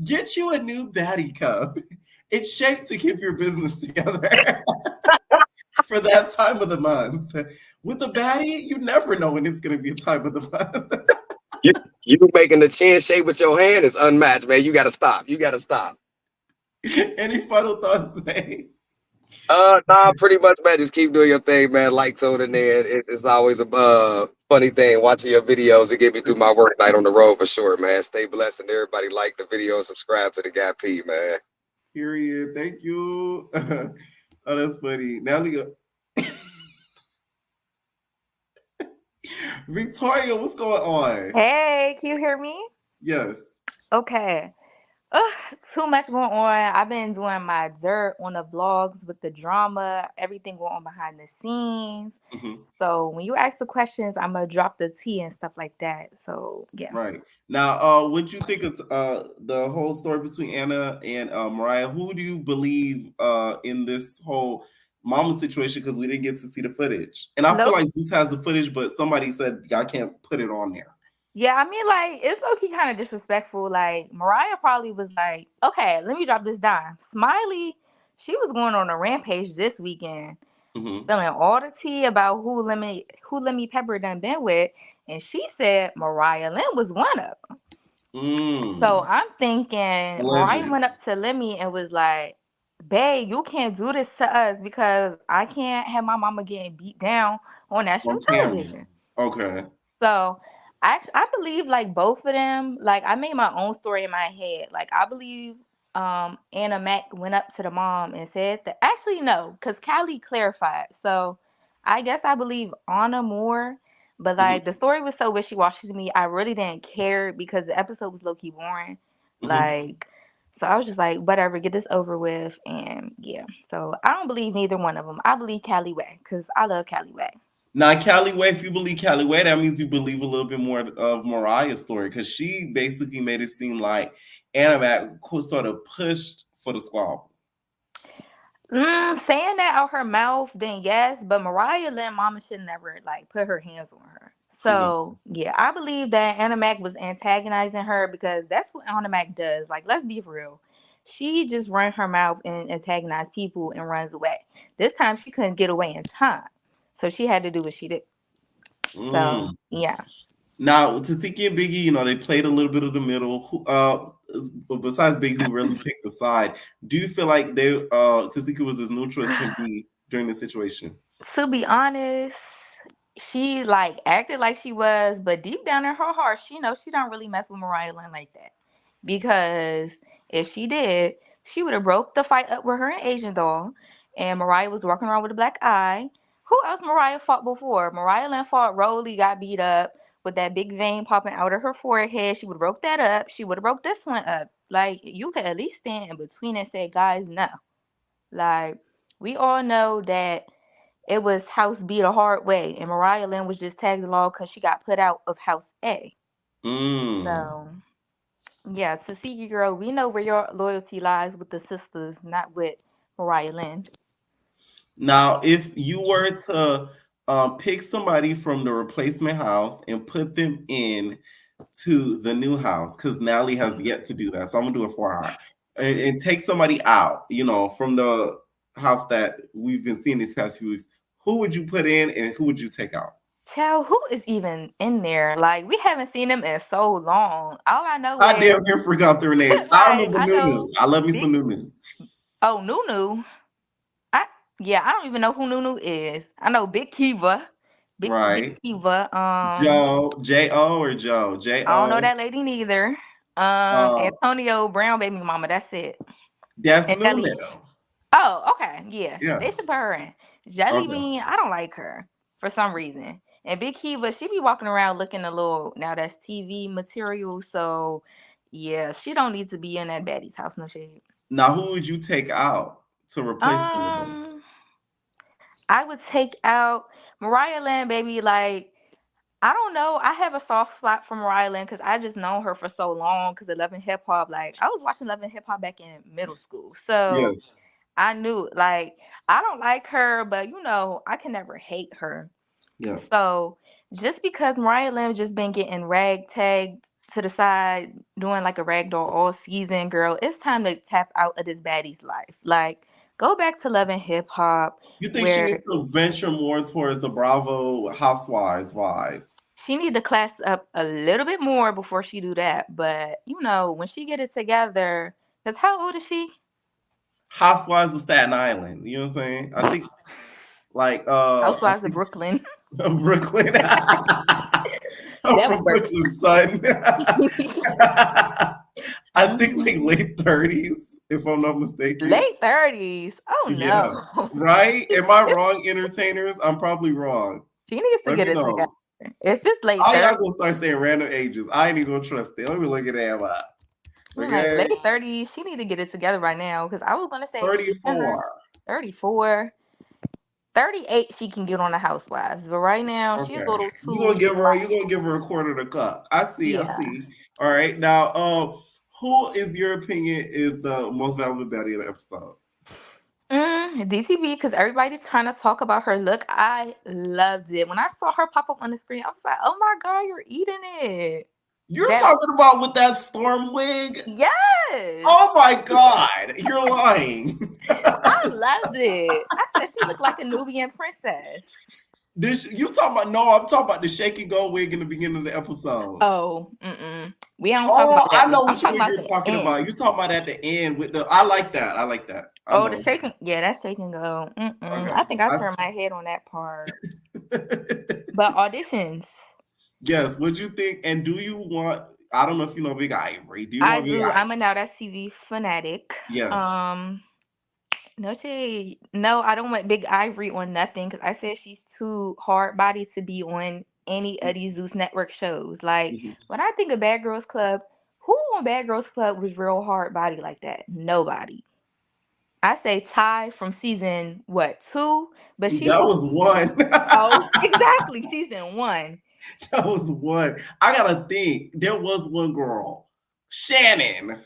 Get you a new baddie cup. It's shaped to keep your business together for that time of the month. With a baddie, you never know when it's gonna be a time of the month. You making the chin shape with your hand is unmatched, man. You gotta stop. You gotta stop. Any final thoughts, man? Nah, pretty much, man. Just keep doing your thing, man. Like tuning in. It's always a funny thing watching your videos. It get me through my work night on the road for sure, man. Stay blessed, and everybody like the video and subscribe to the Guy P, man. Period. Thank you. Oh, that's funny. Natalie. Victoria, what's going on? Hey, can you hear me? Yes. Okay. Ugh, too much going on. I've been doing my dirt on the vlogs with the drama, everything going on behind the scenes. So when you ask the questions, I'm gonna drop the tea and stuff like that. So yeah. Right. Now, what you think of the whole story between Anna and Mariah? Who do you believe in this whole mama situation? Because we didn't get to see the footage, and I feel like Zeus has the footage, but somebody said I can't put it on there. Yeah, I mean, like, it's low-key kind of disrespectful. Like, Mariah probably was like, okay, let me drop this dime. Smiley, she was going on a rampage this weekend, spilling all the tea about who Lemmy Pepper done been with, and she said Mariah Lynn was one of them. So I'm thinking Mariah went up to Lemmy and was like, babe, you can't do this to us because I can't have my mama getting beat down on national television. Okay. So I believe like both of them. Like I made my own story in my head. Like I believe Ahna Mac went up to the mom and said that. Actually no, because Callie clarified. So I guess I believe Anna more. But like the story was so wishy-washy to me, I really didn't care because the episode was low-key boring. Like so I was just like, whatever, get this over with, and yeah. So I don't believe neither one of them. I believe Callie Way because I love Callie Way. Now, Callie Way, if you believe Callie Way, that means you believe a little bit more of Mariah's story because she basically made it seem like Ahna Mac sort of pushed for the squabble? Saying that out her mouth, then yes, but Mariah Lynn mama should never like put her hands on her. So yeah, I believe that Ahna Mac was antagonizing her because that's what Ahna Mac does. Like, let's be real. She just run her mouth and antagonize people and runs away. This time she couldn't get away in time. So she had to do what she did. So yeah. Now, Tasiki and Biggie, they played a little bit of the middle. Besides Biggie, who really picked the side, do you feel like Tasiki was as neutral as can be during the situation? To be honest, she like acted like she was, but deep down in her heart, she knows she don't really mess with Mariah Lynn like that. Because if she did, she would have broke the fight up with her and Asian doll, and Mariah was walking around with a black eye. Who else Mariah fought before? Mariah Lynn fought Rolly, got beat up with that big vein popping out of her forehead. She would have broke that up. She would have broke this one up. Like, you could at least stand in between and say, guys, no. Like, we all know that it was House B the hard way, and Mariah Lynn was just tagged along because she got put out of House A. So, yeah, Tuskegee girl, we know where your loyalty lies with the sisters, not with Mariah Lynn. Now, if you were to pick somebody from the replacement house and put them in to the new house, because Nally has yet to do that, so I'm gonna do it for her, and take somebody out, from the house that we've been seeing these past few weeks, who would you put in and who would you take out? Child, who is even in there? Like, we haven't seen them in so long. All I know I is damn near forgot their names. like, I remember I Nunu. know I love me Big. some Nunu. Oh, Nunu. I don't even know who Nunu is. I know Big Kiva. Big Right. Kiva. Joe, J-O or Joe? J-O. I don't know that lady neither. Antonio Brown baby mama, that's it. That's And Nunu. Jelly. Oh, okay. Yeah. Yeah. They should put her in. Jelly Okay. Bean, I don't like her for some reason. And Big Kiva, she be walking around looking a little, now that's TV material. So yeah, she don't need to be in that Baddies house, no shade. Now, who would you take out to replace her? I would take out Mariah Lynn, baby. Like, I don't know. I have a soft spot for Mariah Lynn because I just known her for so long because of Love and Hip Hop. Like, I was watching Love and Hip Hop back in middle school. So Yes. I knew, like, I don't like her, but I can never hate her. Yeah. So just because Mariah Lynn just been getting ragtagged to the side, doing like a ragdoll all season, girl, it's time to tap out of this baddie's life. Like, go back to Love and Hip Hop. You think she needs to venture more towards the Bravo Housewives vibes? She need to class up a little bit more before she do that. But when she get it together, because how old is she? Housewives of Staten Island. You know what I'm saying? I think like Housewives of Brooklyn. Brooklyn. I'm from Brooklyn, son. I think like late 30s, if I'm not mistaken. Late 30s. Oh no. Yeah. Right? Am I wrong, entertainers? I'm probably wrong. She needs to get it together. If it's late 30s. Y'all gonna start saying random ages. I ain't even gonna trust it. Let me look at that. Okay. Like late 30s, she need to get it together right now. Because I was gonna say 34. 34. 38, she can get on the Housewives, but right now she's a little too. You gonna give her a quarter of the cup. I see. All right, now, who is your opinion is the most valuable baddie of the episode? DTB, because everybody's trying to talk about her look. I loved it when I saw her pop up on the screen. I was like, "Oh my god, you're eating it!" You're talking about with that storm wig? Yes. Oh my god, you're lying. I loved it. I said she looked like a Nubian princess. You talking about? No, I'm talking about the shake and go wig in the beginning of the episode. Oh, we don't talk about that. I know what you're talking about. You're talking about at the end with the. I like that. The shaking. Yeah, that's shake and go. Okay. I think I turned my head on that part. But auditions. Yes. What'd you think? And do you want? I don't know if you know Big Ivory. Do you? I do. I'm a Now That's TV fanatic. Yes. No shade. No, I don't want Big Ivory on nothing because I said she's too hard body to be on any of these Zeus Network shows. Like when I think of Bad Girls Club, who on Bad Girls Club was real hard body like that? Nobody. I say Ty from season 2, but that was 1. Oh, exactly, season 1. That was 1. I gotta think. There was one girl, Shannon.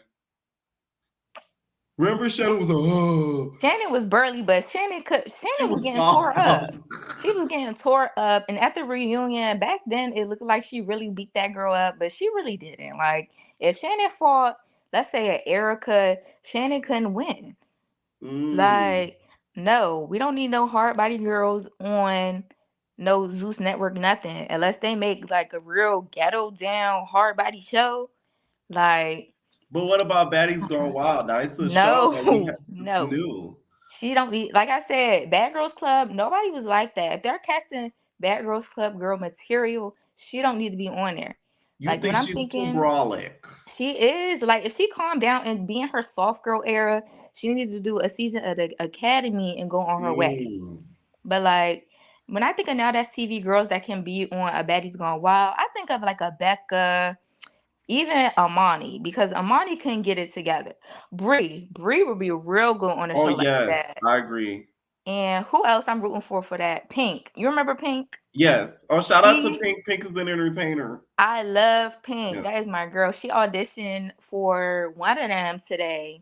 Remember Shannon was like, oh. Shannon was burly, but Shannon She was was getting tore soft up. though. She was getting tore up, and at the reunion back then, it looked like she really beat that girl up, but she really didn't. Like if Shannon fought, let's say an Erica, Shannon couldn't win. Like no, we don't need no hard body girls on no Zeus Network, nothing, unless they make like a real ghetto down hard body show. Like But what about Baddies Gone Wild? Now it's a show that we have. no, It's no. new. She don't be like I said, Bad Girls Club, nobody was like that. If they're casting Bad Girls Club girl material, she don't need to be on there. You Like when think I'm she's too thinking brolic? she is like if she calmed down and be in her soft girl era, she needed to do a season of the academy and go on her way. But like when I think of now that's TV girls that can be on a Baddies Gone Wild, I think of like a Becca, even Amani, because Amani couldn't get it together. Bree would be real good on a Oh show like yes, that. I agree. And who else I'm rooting for that? Pink. You remember Pink? Yes. Oh, shout out to She, Pink. Pink is an entertainer. I love Pink. Yeah. That is my girl. She auditioned for one of them today.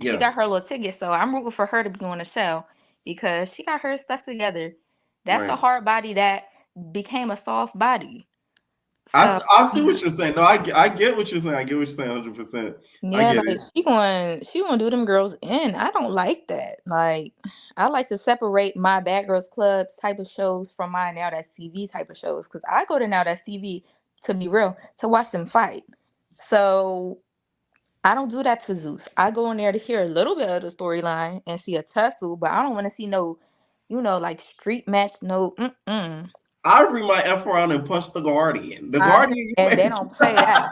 She Yeah. got her little ticket, so I'm rooting for her to be on the show because she got her stuff together. That's a Right. hard body that became a soft body. So I see what you're saying. No, I get what you're saying. I get what you're saying 100%. I yeah, get like it. she gonna do them girls in. I don't like that. Like I like to separate my Bad Girls Club type of shows from my Now That's TV type of shows because I go to Now That's TV to be real to watch them fight. So I don't do that to Zeus. I go in there to hear a little bit of the storyline and see a tussle, but I don't want to see no, like street match. No, I read my F around and punch the Guardian. The Guardian, and they don't play that.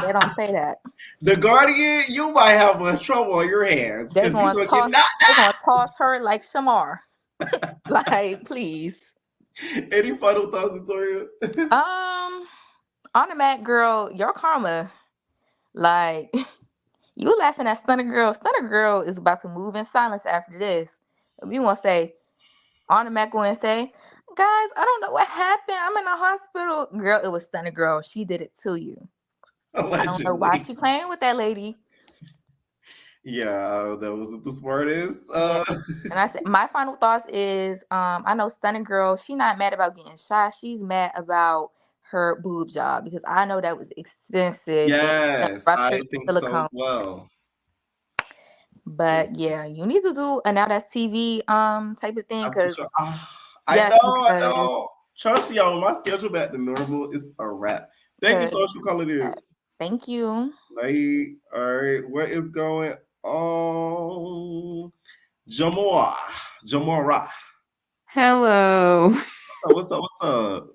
They don't say that. The Guardian, you might have a trouble on your hands They're because you're gonna gonna get toss. knocked They're gonna toss her like Shamar. Like, please. out. Any final thoughts, Victoria? Ahna Mac, girl, your karma. Like, you laughing at Stunna Girl. Stunna Girl is about to move in silence after this. We want to say, Ahna Mac going to say, guys, I don't know what happened. I'm in the hospital. Girl, it was Stunna Girl. She did it to you. Allegedly. I don't know why she playing with that lady. Yeah, that wasn't the smartest. Yeah. And I said my final thoughts is I know Stunning Girl, she not mad about getting shot. She's mad about her boob job because I know that was expensive. Yes, I Ruptured think so silicone. as well. But yeah, you need to do a Now That's TV type of thing because I yes, know. Trust me, y'all. When my schedule back to normal, it's a wrap. Thank you so much for calling in. Thank you. Like, all right, what is going on? Jamora. Hello. What's up? What's up?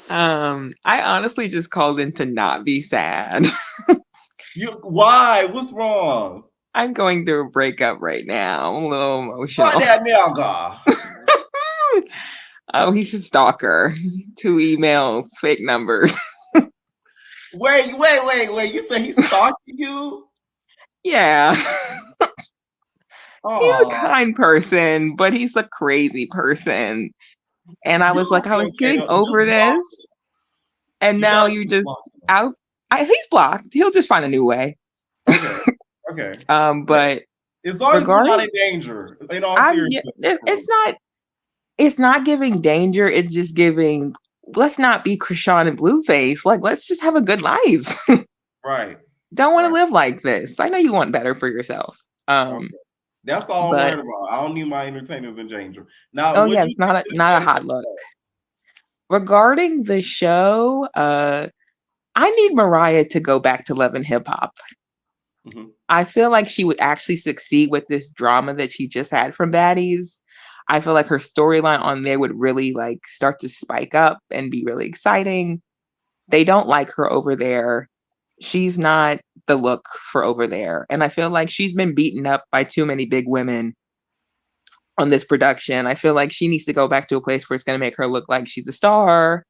I honestly just called in to not be sad. Why? What's wrong? I'm going through a breakup right now. I'm a little emotional. Why that nigga? Oh, he's a stalker. 2 emails, fake numbers. Wait. You say he's stalking you? Yeah. He's a kind person, but he's a crazy person. And I was like, I was getting over this. And now you just out. He's blocked. He'll just find a new way. Okay. But as long as he's not in danger, in all seriousness, it's not giving danger. It's just giving. Let's not be Krishan and Blueface. Like, let's just have a good life. Right. Don't want to live like this. I know you want better for yourself. Okay. That's all I'm worried about. I don't need my entertainers in danger. Now, oh yeah, it's not a hot look. Regarding the show, I need Mariah to go back to Love and Hip Hop. Mm-hmm. I feel like she would actually succeed with this drama that she just had from Baddies. I feel like her storyline on there would really like start to spike up and be really exciting. They don't like her over there. She's not the look for over there. And I feel like she's been beaten up by too many big women on this production. I feel like she needs to go back to a place where it's going to make her look like she's a star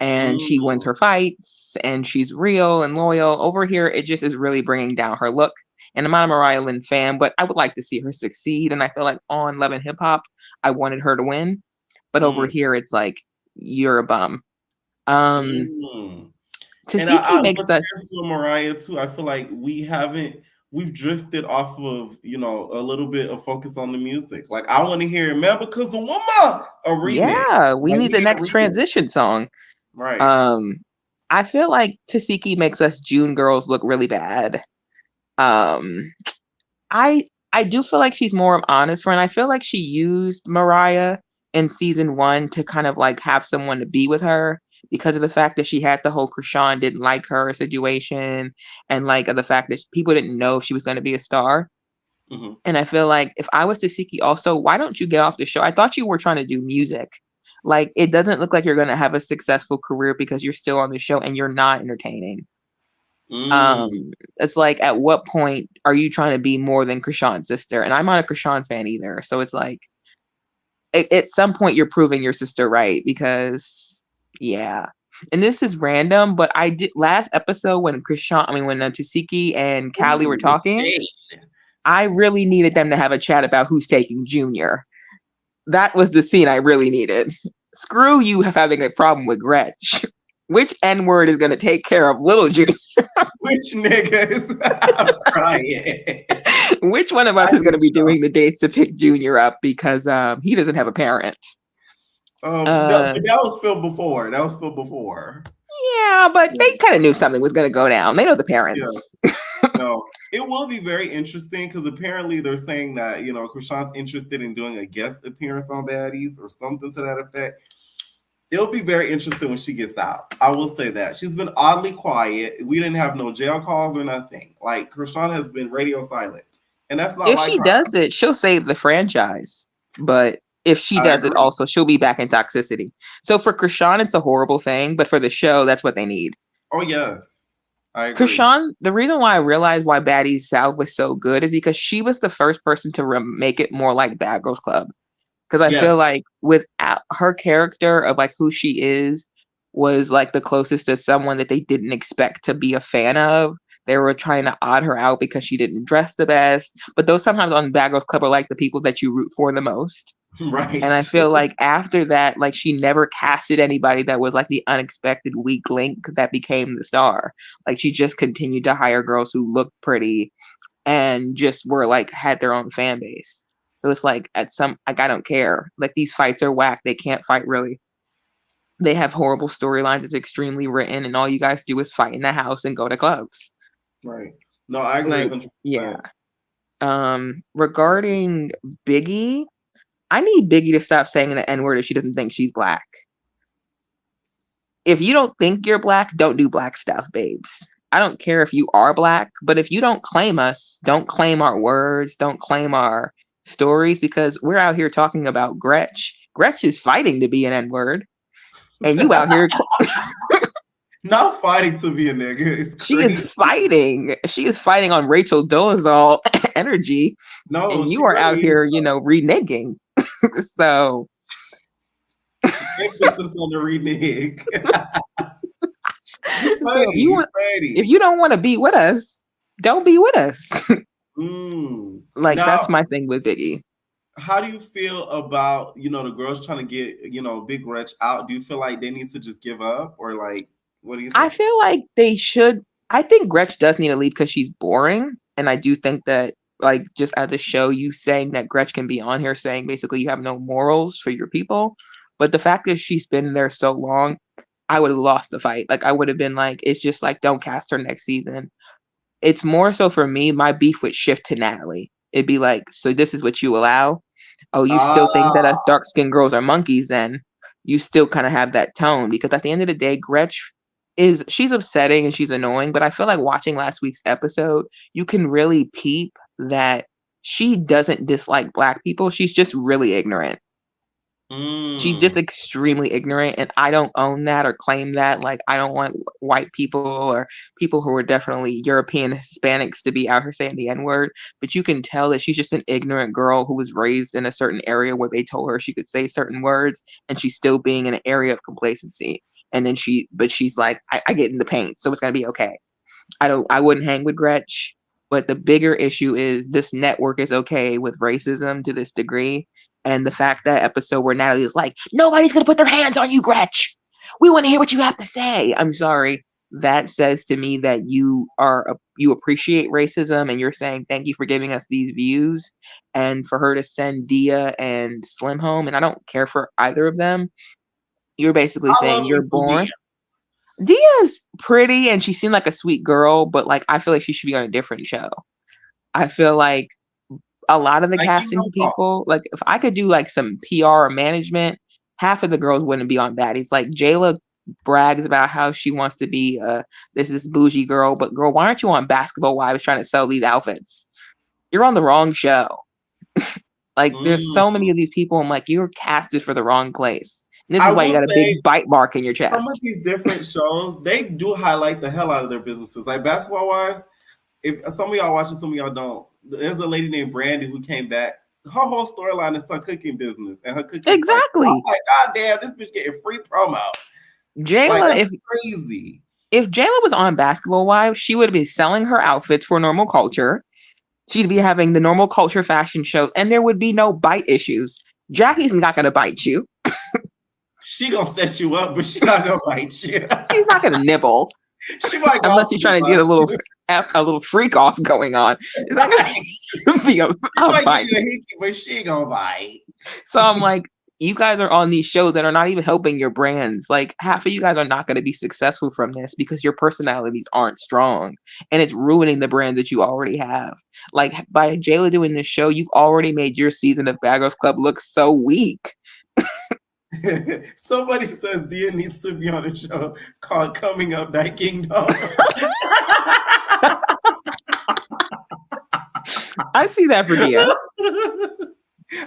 and she wins her fights and she's real and loyal. Over here, it just is really bringing down her look. And I'm not a Mariah Lynn fan, but I would like to see her succeed. And I feel like on Love and Hip Hop, I wanted her to win. But over here, it's like, you're a bum. Tasiki makes us... with Mariah too. I feel like we haven't we've drifted off of, you know, a little bit of focus on the music. Like I want to hear "Man Because the Woman" a remix. Yeah, we Like need we the need a next remix. transition song. Right. I feel like Tasiki makes us June girls look really bad. I do feel like she's more of honest friend. I feel like she used Mariah in season 1 to kind of like have someone to be with her because of the fact that she had the whole Krishan didn't like her situation, and like the fact that people didn't know if she was going to be a star. Mhm. And I feel like if I was Tasiki also, why don't you get off the show? I thought you were trying to do music. Like it doesn't look like you're going to have a successful career because you're still on the show and you're not entertaining. It's like, at what point are you trying to be more than Krishan's sister? And I'm not a Krishan fan either. So it's like, at some point you're proving your sister right, because yeah. And this is random, but I did last episode when Tasiki and Callie were Ooh, the talking, shade. I really needed them to have a chat about who's taking Junior. That was the scene I really needed. Screw you having a problem with Gretch. Which N-word is going to take care of little Junior? Which nigga is I'm crying? Which one of us is going to be doing the dates to pick Junior up, because he doesn't have a parent? No, but that was filmed before. Yeah, but they kind of knew something was going to go down. They know the parents. Yeah. No, it will be very interesting because apparently they're saying that, you know, Krishan's interested in doing a guest appearance on Baddies or something to that effect. It'll be very interesting when she gets out. I will say that. She's been oddly quiet. We didn't have no jail calls or nothing. Like, Krishan has been radio silent. And that's not If like she her. does it, she'll save the franchise. But if she does it also, she'll be back in toxicity. So for Krishan, it's a horrible thing. But for the show, that's what they need. Oh, yes. I agree. Krishan, the reason why I realized why Baddies South was so good is because she was the first person to make it more like Bad Girls Club. Because I feel like without her character of like who she is was like the closest to someone that they didn't expect to be a fan of. They were trying to odd her out because she didn't dress the best. But those sometimes on Bad Girls Club are like the people that you root for the most. Right. And I feel like after that, like she never casted anybody that was like the unexpected weak link that became the star. Like she just continued to hire girls who looked pretty and just were like had their own fan base. So it's like I don't care. Like these fights are whack. They can't fight really. They have horrible storylines. It's extremely written, and all you guys do is fight in the house and go to clubs. Right. No, I agree. Like, yeah. Regarding Biggie, I need Biggie to stop saying the N-word if she doesn't think she's black. If you don't think you're black, don't do black stuff, babes. I don't care if you are black, but if you don't claim us, don't claim our words, don't claim our stories, because we're out here talking about Gretch. Gretch is fighting to be an N-word. And you out here not fighting to be a nigga. She is fighting. She is fighting on Rachel Dolezal energy. No, and you are out here, reneging. So emphasis on the renege. If you don't want to be with us, don't be with us. Like now, that's my thing with Biggie. How do you feel about, the girls trying to get, Big Gretch out? Do you feel like they need to just give up, or like, what do you think? I feel like they should. I think Gretch does need to leave because she's boring. And I do think that, like, just as a show, you saying that Gretch can be on here saying basically you have no morals for your people. But the fact that she's been there so long, I would have lost the fight. Like, I would have been like, it's just like, don't cast her next season. It's more so for me, my beef would shift to Natalie. It'd be like, so this is what you allow? Oh, you still think that us dark-skinned girls are monkeys then? You still kind of have that tone. Because at the end of the day, Gretch she's upsetting and she's annoying. But I feel like watching last week's episode, you can really peep that she doesn't dislike Black people. She's just really ignorant. She's just extremely ignorant, and I don't own that or claim that. Like, I don't want white people or people who are definitely European Hispanics to be out here saying the N-word, but you can tell that she's just an ignorant girl who was raised in a certain area where they told her she could say certain words, and she's still being in an area of complacency. And then she's like, I get in the paint, so it's gonna be okay. I wouldn't hang with Gretch, but the bigger issue is this network is okay with racism to this degree. And the fact that episode where Natalie is like, nobody's going to put their hands on you, Gretch. We want to hear what you have to say. I'm sorry. That says to me that you are you appreciate racism and you're saying thank you for giving us these views, and for her to send Dia and Slim home, and I don't care for either of them, you're basically I saying love you're me some born. Dia. Dia's pretty and she seemed like a sweet girl, but like I feel like she should be on a different show. I feel like a lot of the Like casting people, like if I could do like some PR or management, half of the girls wouldn't be on Baddies. Like Jayla brags about how she wants to be this bougie girl, but girl, why aren't you on Basketball Wives trying to sell these outfits? You're on the wrong show. Like there's so many of these people, I'm like, you're casted for the wrong place. And this I is why you will got a say, big bite mark in your some chest. of these different shows, they do highlight the hell out of their businesses. Like Basketball Wives, if some of y'all watch it, some of y'all don't. There's a lady named Brandy who came back. Her whole storyline is her cooking business, and her cooking. Exactly. I'm like, God damn, this bitch getting free promo. Jayla, Like, that's crazy. If Jayla was on Basketball Wives, she would be selling her outfits for normal culture. She'd be having the normal culture fashion show, and there would be no bite issues. Jackie's not gonna bite you. She gonna set you up, but she's not gonna bite you. She's not gonna nibble. She might unless she's trying to get a little freak off going on. It's not gonna be a bite. Give you a hickey, but she ain't gonna bite. So I'm like, you guys are on these shows that are not even helping your brands. Like half of you guys are not going to be successful from this because your personalities aren't strong, and it's ruining the brand that you already have. Like by Jayla doing this show, you've already made your season of Bad Girls Club look so weak. Somebody says Dia needs to be on a show called Coming Up That Kingdom. I see that for Dia.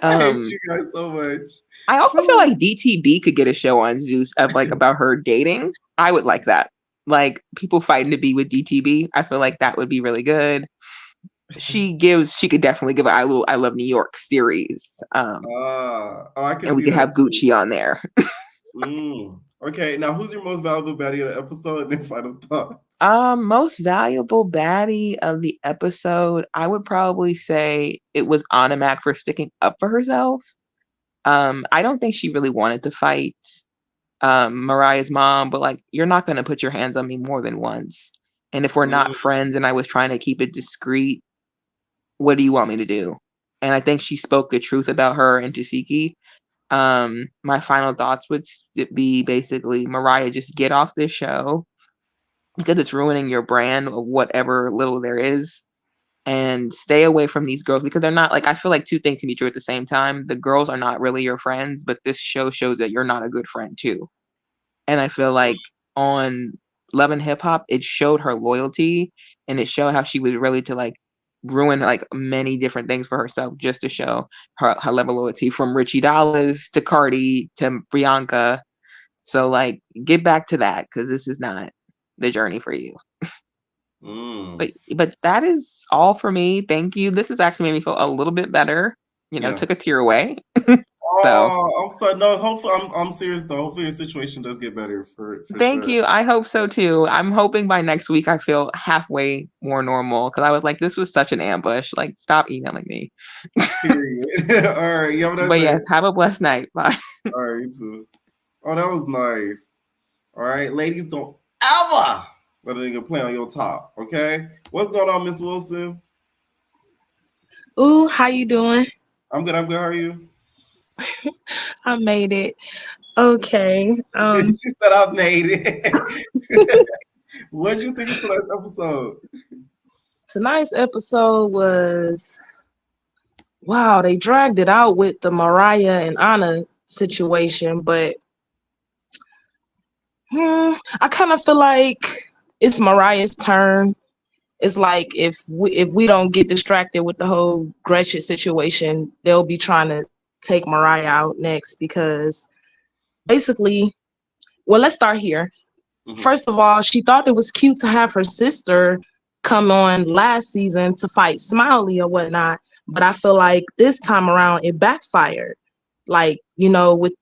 I hate you guys so much. I also feel like DTB could get a show on Zeus of like about her dating. I would like that. Like people fighting to be with DTB. I feel like that would be really good. She could definitely give I Love New York series. I can and we see could have Gucci on there. Okay, now who's your most valuable baddie of the episode, and then final thoughts? Most valuable baddie of the episode, I would probably say it was Ahna Mac for sticking up for herself. I don't think she really wanted to fight Mariah's mom, but like, you're not going to put your hands on me more than once. And if we're not friends and I was trying to keep it discreet, what do you want me to do? And I think she spoke the truth about her and Tasiki. My final thoughts would be basically, Mariah, just get off this show because it's ruining your brand of whatever little there is, and stay away from these girls because they're not like, I feel like two things can be true at the same time. The girls are not really your friends, but this show shows that you're not a good friend too. And I feel like on Love and Hip Hop, it showed her loyalty, and it showed how she was ready to like ruin like many different things for herself just to show her level of loyalty, from Richie Dollars to Cardi to Bianca. So like, get back to that because this is not the journey for you. But that is all for me. Thank you. This has actually made me feel a little bit better. Took a tear away. I'm sorry. No, hopefully, I'm serious though. Hopefully, your situation does get better for Thank you. I hope so too. I'm hoping by next week I feel halfway more normal because I was like, this was such an ambush. Like, stop emailing me. Period. All right. You have a nice but day. Yes, have a blessed night. Bye. All right, you too. Oh, that was nice. All right, ladies, don't ever let a nigga play on your top. Okay. What's going on, Miss Wilson? Ooh, how you doing? I'm good. How are you? I made it. Okay. She said I made it. What did you think of tonight's episode? Tonight's episode was, wow, they dragged it out with the Mariah and Ahna situation, but I kind of feel like it's Mariah's turn. It's like if we don't get distracted with the whole Gretchen situation, they'll be trying to take Mariah out next because basically, well, let's start here. First of all, she thought it was cute to have her sister come on last season to fight Smiley or whatnot, but I feel like this time around it backfired. Like, with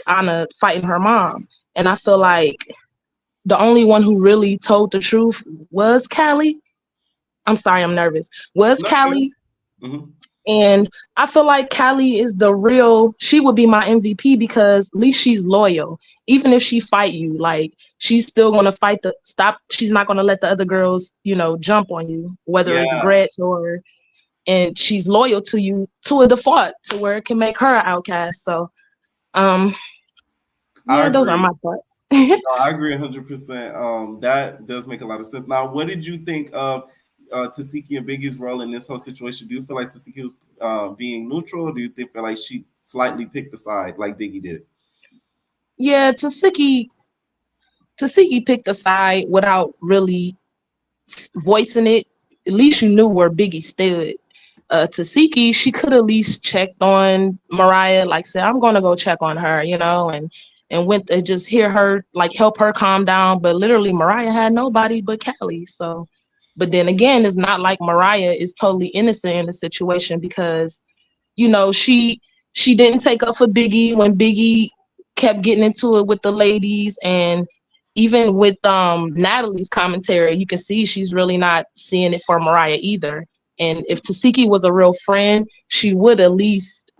Anna fighting her mom. And I feel like the only one who really told the truth was Callie. I'm sorry, I'm nervous. Was Callie. And I feel like Callie is the real, she would be my MVP because at least she's loyal. Even if she fight you, like she's still gonna fight the stop. She's not gonna let the other girls, jump on you, whether it's Yeah, Gretch or, and she's loyal to you to a default to where it can make her an outcast. So um I yeah, those are agree. my thoughts. No, I agree 100%. That does make a lot of sense. Now, what did you think of Tasiki and Biggie's role in this whole situation? Do you feel like Tasiki was being neutral, or do you feel like she slightly picked a side like Biggie did? Yeah, Tasiki picked a side without really voicing it. At least you knew where Biggie stood. Tasiki, she could at least checked on Mariah, like said, I'm gonna go check on her, and went and just hear her, like help her calm down. But literally Mariah had nobody but Callie. So but then again, it's not like Mariah is totally innocent in the situation because she didn't take up for Biggie when Biggie kept getting into it with the ladies, and even with Natalie's commentary, you can see she's really not seeing it for Mariah either. And if Tasiki was a real friend, she would at least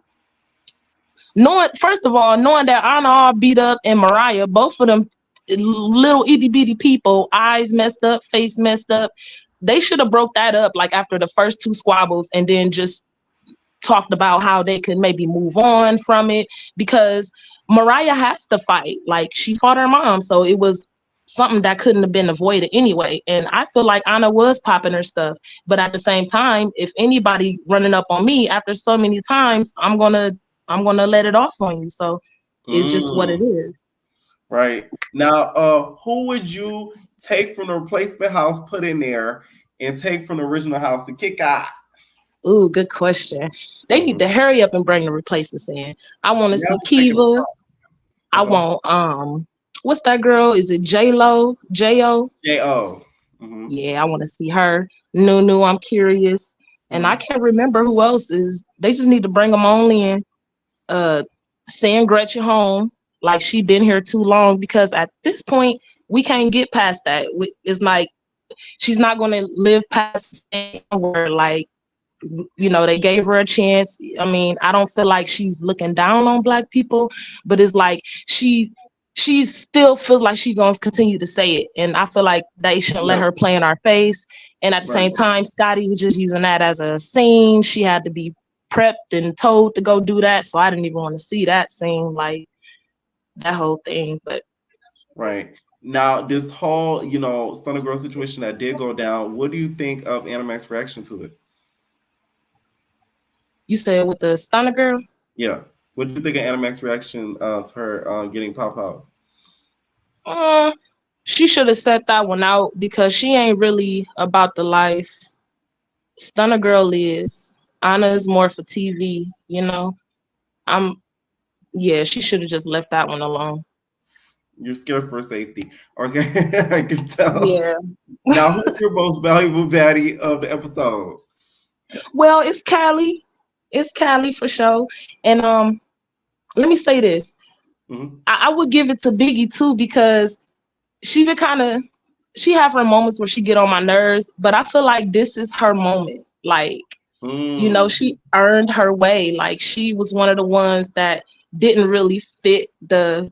knowing that Anna all beat up and Mariah, both of them little itty bitty people, eyes messed up, face messed up. They should have broke that up like after the first two squabbles and then just talked about how they could maybe move on from it because Mariah has to fight. Like she fought her mom, so it was something that couldn't have been avoided anyway. And I feel like Anna was popping her stuff, but at the same time, if anybody running up on me after so many times, I'm gonna let it off on you. So it's just what it Mm, is. right. Now, who would you take from the replacement house, put in there, and take from the original house to kick out? Ooh, good question. They need Mhm. to hurry up and bring the replacements in. I want to Yeah, see it's taking Kiva. a I while. want what's that girl? Is it J Lo? J-O? J.O. Mm-hmm. Yeah, I want to see her. Nunu, I'm curious. And I Mm-hmm. can't remember who else is. They just need to bring them on in. Uh, send Gretchen home like she been here too long because at this point we can't get past that. It's like she's not going to live past where like they gave her a chance. I mean, I don't feel like she's looking down on black people, but it's like she still feels like she's gonna continue to say it, and I feel like they shouldn't let Yeah. her play in our face. And at the Right. same time, Scotty was just using that as a scene. She had to be prepped and told to go do that, so I didn't even want to see that scene, like that whole thing. But Right. Now, this whole, Stunna Girl situation that did go down, what do you think of Ahna Mac's reaction to it? you said with the Stunna Girl. Yeah. What do you think of Ahna Mac's reaction to her getting pop out? She should have set that one out because she ain't really about the life. Stunner Girl is. Anna is more for TV. I'm Yeah, she should have just left that one alone. You're scared for safety. Okay. I can tell. Yeah. Now, who's your most valuable baddie of the episode? Well, it's Callie. It's Callie for sure. And let me say this. Mm-hmm. I would give it to Biggie too because she been kind of she have her moments where she get on my nerves, but I feel like this is her moment. Like, Mm, she earned her way. Like she was one of the ones that didn't really fit the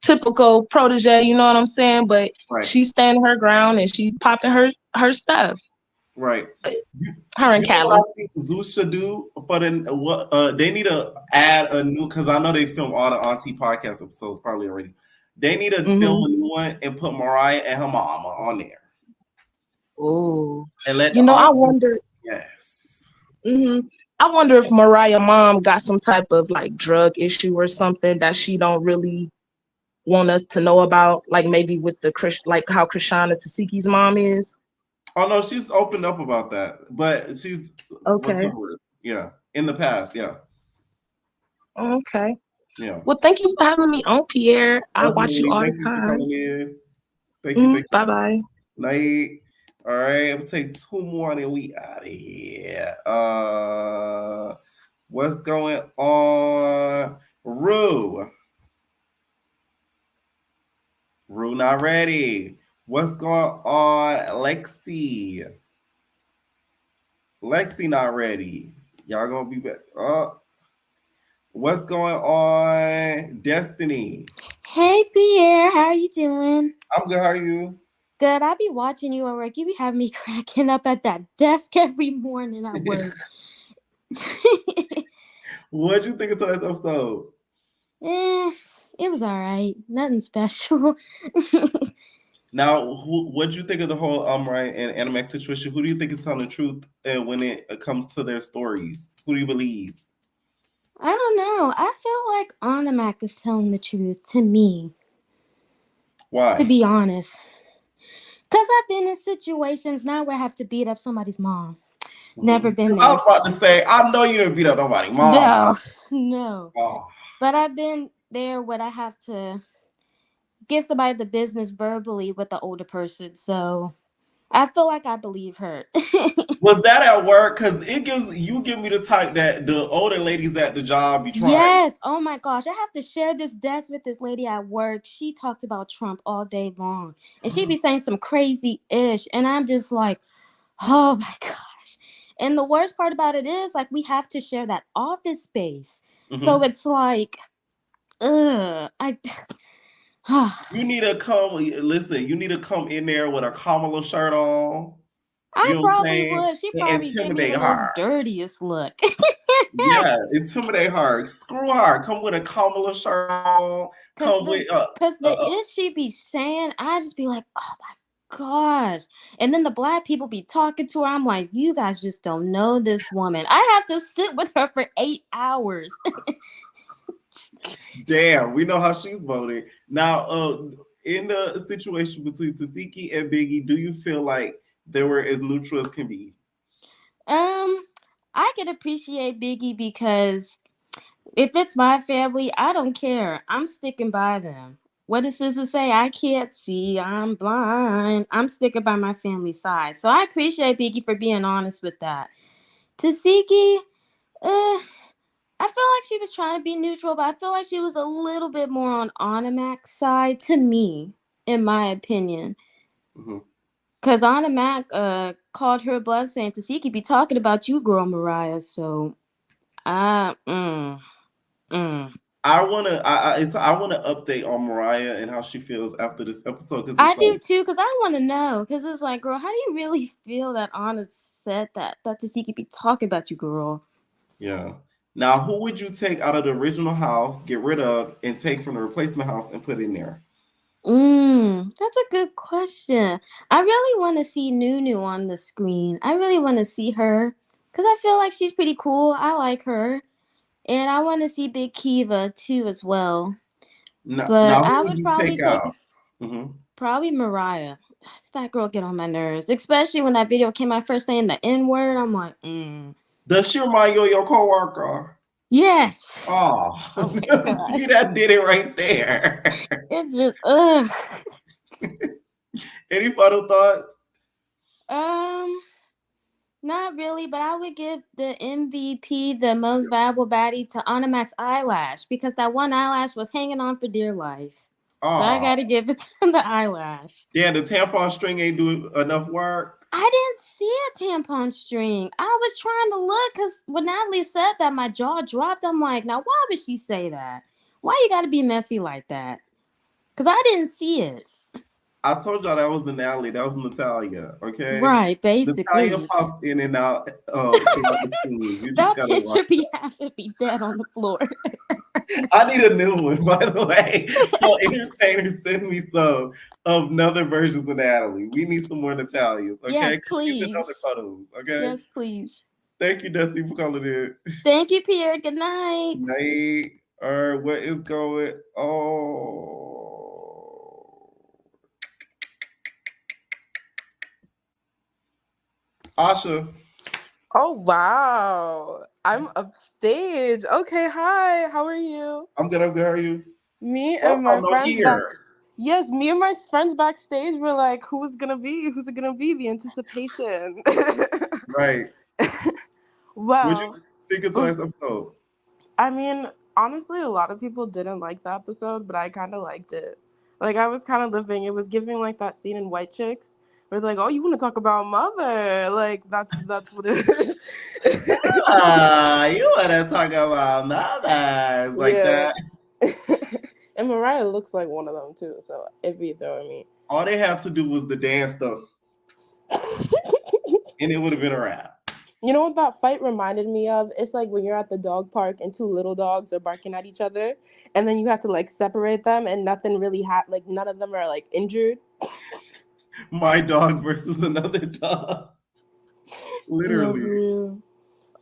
typical protege, you know what I'm saying? But right. she's standing her ground and she's popping her stuff. Right. You, Her and you know what I Callie. think Zeus should do for the what they need to add a new because I know they film all the Auntie podcast episodes probably already. They need to film Mm-hmm. a new one and put Mariah and her mama on there Oh, and let the I Auntie. wonder. Yes. hmm I wonder if Mariah mom got some type of like drug issue or something that she don't really want us to know about. Like maybe with the like how Krishana Tasiki's mom is. Oh no, she's opened up about that, but she's Okay. recovered. Yeah, in the past. Yeah, Okay. yeah. Well, thank you for having me on, Pierre. I watch you Definitely. all the Thank you for time. coming in. Thank you. Thank Bye you. bye. Night. All right, I'm gonna take two more and then we out of here. What's going on? Rue. Rue not ready. What's going on? Lexi. Lexi not ready. Y'all gonna be back. What's going on, Destiny? Hey Pierre, how are you doing? I'm good. How are you? Good. I be watching you at work. You be having me cracking up at that desk every morning at work. What'd you think of today's episode? It was all right. Nothing special. Now, what'd you think of the whole Mariah and Ahna Mac situation? Who do you think is telling the truth when it comes to their stories? Who do you believe? I don't know. I feel like Ahna Mac is telling the truth to me. Why? To be honest. Because I've been in situations now where I have to beat up somebody's mom. Never been there. I was about to say, I know you didn't beat up nobody's mom. No. Oh. But I've been there where I have to give somebody the business verbally with the older person. So I feel like I believe her. Was that at work? Because you give me the type that the older ladies at the job be trying. Yes. Oh my gosh. I have to share this desk with this lady at work. She talked about Trump all day long. And she be saying some crazy ish. And I'm just like, oh my gosh. And the worst part about it is like we have to share that office space. So it's like, you need to come. Listen, you need to come in there with a Kamala shirt on. I probably would. She probably give me the most dirtiest look. Yeah, intimidate her. Screw her. Come with a Kamala shirt on. Because the ish she be saying, I just be like, oh my gosh. And then the black people be talking to her. I'm like, you guys just don't know this woman. I have to sit with her for 8 hours. Damn, we know how she's voting. Now, in the situation between Tasiki and Biggie, do you feel like they were as neutral as can be? I could appreciate Biggie because if it's my family, I don't care. I'm sticking by them. What does SZA say? I can't see. I'm blind. I'm sticking by my family side. So I appreciate Biggie for being honest with that. Tasiki, I feel like she was trying to be neutral, but I feel like she was a little bit more on Ahna Mac's side to me, in my opinion. Because Ahna Mac called her bluff saying Tasiki be talking about you, girl, Mariah. So, I wanna update on Mariah and how she feels after this episode. I do too, because I want to know. Because it's like, girl, how do you really feel that Ahna said that Tasiki be talking about you, girl? Yeah. Now, who would you take out of the original house, get rid of, and take from the replacement house and put in there? That's a good question. I really want to see Nunu on the screen. I really want to see her because I feel like she's pretty cool. I like her. And I want to see Big Kiva too as well. But I would probably take probably Mariah. That girl get on my nerves. Especially when that video came out first saying the N-word. I'm like, Does she remind you of your coworker? Yes. Oh see, that did it right there. It's just Any final thoughts? Not really, but I would give the MVP, the most valuable baddie, to Ahna Mac's eyelash because that one eyelash was hanging on for dear life. So I gotta give it to the eyelash. Yeah, the tampon string ain't doing enough work. I didn't see a tampon string. I was trying to look because when Natalie said that, my jaw dropped. I'm like, now why would she say that? Why you gotta be messy like that? Because I didn't see it. I told y'all that was Natalie. That was Natalia. Okay. Right, basically. Natalia pops in and out the scene. You just that picture be half it be dead on the floor. I need a new one, by the way. So entertainers, send me some of another versions of Natalie. We need some more Natalias. Okay. Yes, please. She's in other photos. Okay. Yes, please. Thank you, Dusty, for calling in. Thank you, Pierre. Good night. Night. All right, what is going on? Asha. Oh wow. I'm upstage. Okay, hi. How are you? I'm good. How are you? Me and my friends Yes, me and my friends backstage were like, who's it gonna be? The anticipation. Right. Well, what you think of tonight's episode? I mean, honestly, a lot of people didn't like the episode, but I kind of liked it. Like, I was kind of living. It was giving like that scene in White Chicks We're like, oh, you want to talk about mother? Like that's what it is. You want to talk about mothers like that? And Mariah looks like one of them too, so it'd be throwing me. All they had to do was the dance stuff, and it would have been a wrap. You know what that fight reminded me of? It's like when you're at the dog park and two little dogs are barking at each other, and then you have to like separate them, and nothing really like none of them are like injured. My dog versus another dog. Literally.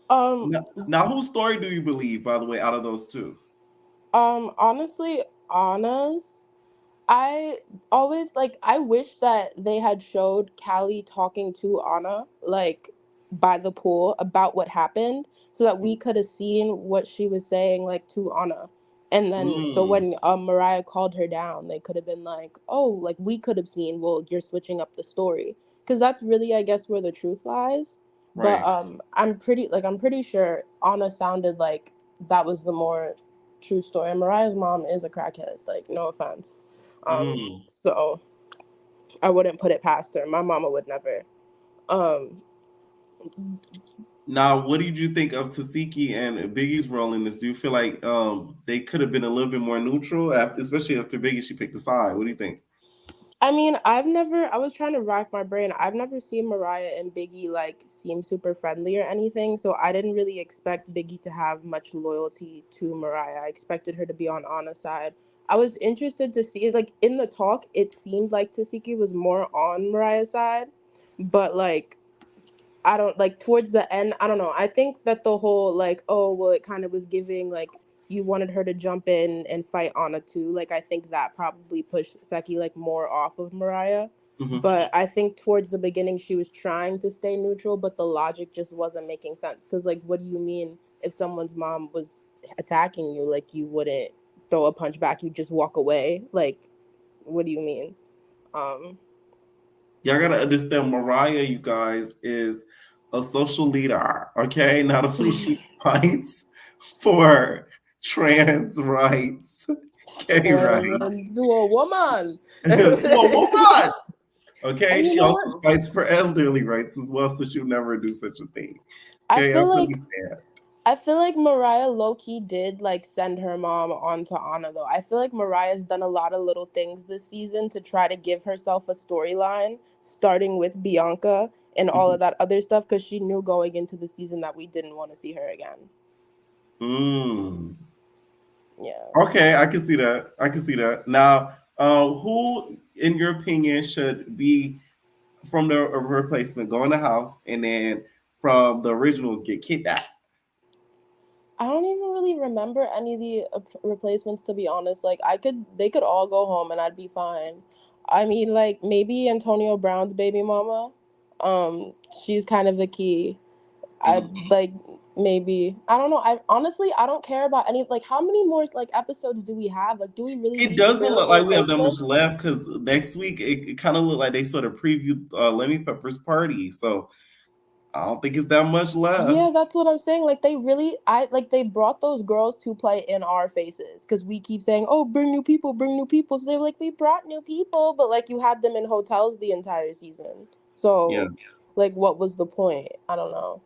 Now, whose story do you believe, by the way, out of those two? Honestly, Anna's. I always I wish that they had showed Callie talking to Ahna like by the pool about what happened so that we could have seen what she was saying like to Ahna. And then so when Mariah called her down, they could have been like, oh, like we could have seen, well, you're switching up the story. Because that's really, I guess, where the truth lies. Right. But I'm pretty sure Ahna sounded like that was the more true story. And Mariah's mom is a crackhead, like no offense. So I wouldn't put it past her. My mama would never. Now, what did you think of Tasiki and Biggie's role in this? Do you feel like they could have been a little bit more neutral, especially after Biggie, she picked a side? What do you think? I mean, I was trying to rack my brain. I've never seen Mariah and Biggie like seem super friendly or anything, so I didn't really expect Biggie to have much loyalty to Mariah. I expected her to be on Anna's side. I was interested to see, like, in the talk, it seemed like Tasiki was more on Mariah's side, but like I don't like towards the end, I don't know. I think that the whole like, oh, well, it kind of was giving like you wanted her to jump in and fight Anna too. Like I think that probably pushed Seki like more off of Mariah. But I think towards the beginning she was trying to stay neutral, but the logic just wasn't making sense. Because like, what do you mean if someone's mom was attacking you? Like you wouldn't throw a punch back, you just walk away. Like, what do you mean? Y'all gotta understand, Mariah, you guys, is a social leader. Okay, not only she fights for trans rights, gay rights, to a woman. to a woman. Okay, And you she know also what? fights for elderly rights as well, so she'll never do such a thing. I Okay, feel like Mariah low-key did like send her mom onto Anna though. I feel like Mariah's done a lot of little things this season to try to give herself a storyline, starting with Bianca and all of that other stuff, because she knew going into the season that we didn't want to see her again. Yeah. Okay, I can see that. I can see that. Now, who, in your opinion, should be from the replacement go in the house, and then from the originals get kidnapped? I don't even really remember any of the replacements, to be honest. Like they could all go home and I'd be fine. I mean, like maybe Antonio Brown's baby mama. She's kind of a key. I like maybe I don't know. I honestly I don't care about any like how many more like episodes do we have? Like, do we really? It need doesn't more look like we have that much replacements? left because next week it kind of looked like they sort of previewed Lemmy Pepper's party, so I don't think it's that much left. Yeah, that's what I'm saying. Like they brought those girls to play in our faces because we keep saying, "Oh, bring new people, bring new people." So they're like, "We brought new people," but like you had them in hotels the entire season. So, like, what was the point? I don't know.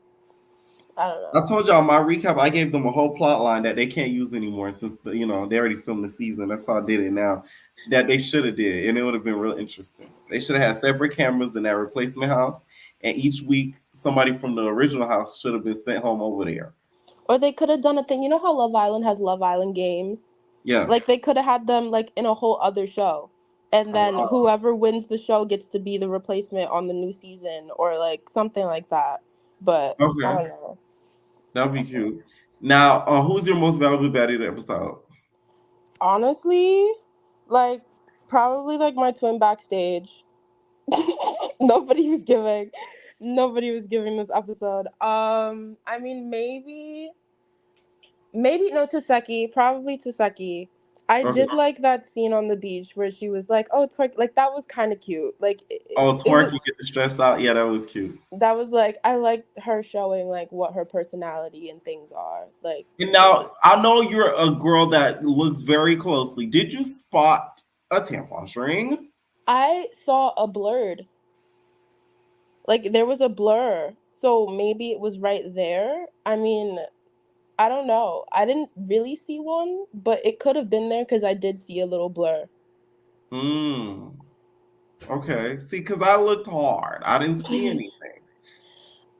I told y'all my recap. I gave them a whole plot line that they can't use anymore since they already filmed the season. That's how I did it now. That they should have did, and it would have been real interesting. They should have had separate cameras in that replacement house, and each week somebody from the original house should have been sent home over there. Or they could have done a thing. You know how Love Island has Love Island games? Yeah. Like they could have had them like in a whole other show. And then whoever wins the show gets to be the replacement on the new season or like something like that. But I don't know. That'd be cute. Now, who's your most valuable baddie of the episode? Honestly, like probably like my twin backstage. Nobody was giving this episode. I mean maybe no, Taseki, probably Taseki. I did like that scene on the beach where she was like, "Oh, twerk," like that was kind of cute. Like, Twerk, you get the stress out. Yeah, that was cute. That was like I liked her showing like what her personality and things are like. And now I know you're a girl that looks very closely. Did you spot a tampon string? I saw a blurred. Like there was a blur, so maybe it was right there. I mean, I don't know. I didn't really see one, but it could have been there because I did see a little blur. Okay. See, because I looked hard. I didn't see anything.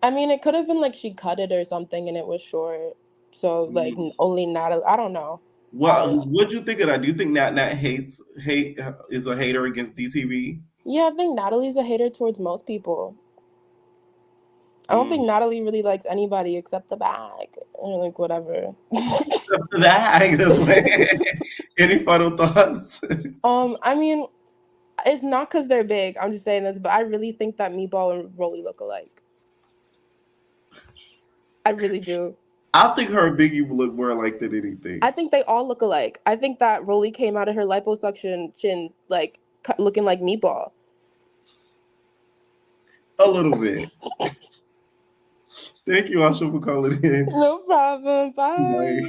I mean, it could have been like she cut it or something and it was short. So like only Natalie. I don't know. What do you think of that? Do you think Nat hate is a hater against DTV? Yeah, I think Natalie's a hater towards most people. I don't think Natalie really likes anybody except the bag. Or like whatever. The bag. Any final thoughts? I mean, it's not because they're big. I'm just saying this, but I really think that Meatball and Rolly look alike. I really do. I think her and Biggie will look more alike than anything. I think they all look alike. I think that Rolly came out of her liposuction chin like looking like Meatball. A little bit. Thank you, Asha, for calling in. No problem. Bye.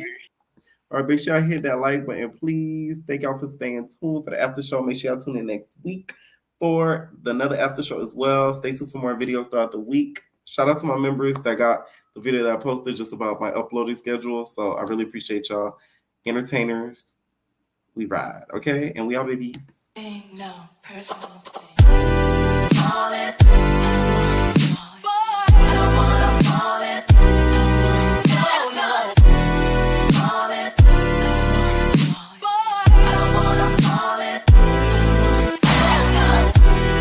All right, make sure y'all hit that like button, please. Thank y'all for staying tuned for the after show. Make sure y'all tune in next week for another after show as well. Stay tuned for more videos throughout the week. Shout out to my members that got the video that I posted just about my uploading schedule. So I really appreciate y'all. Entertainers, we ride, okay? And we all babies. Ain't no personal thing.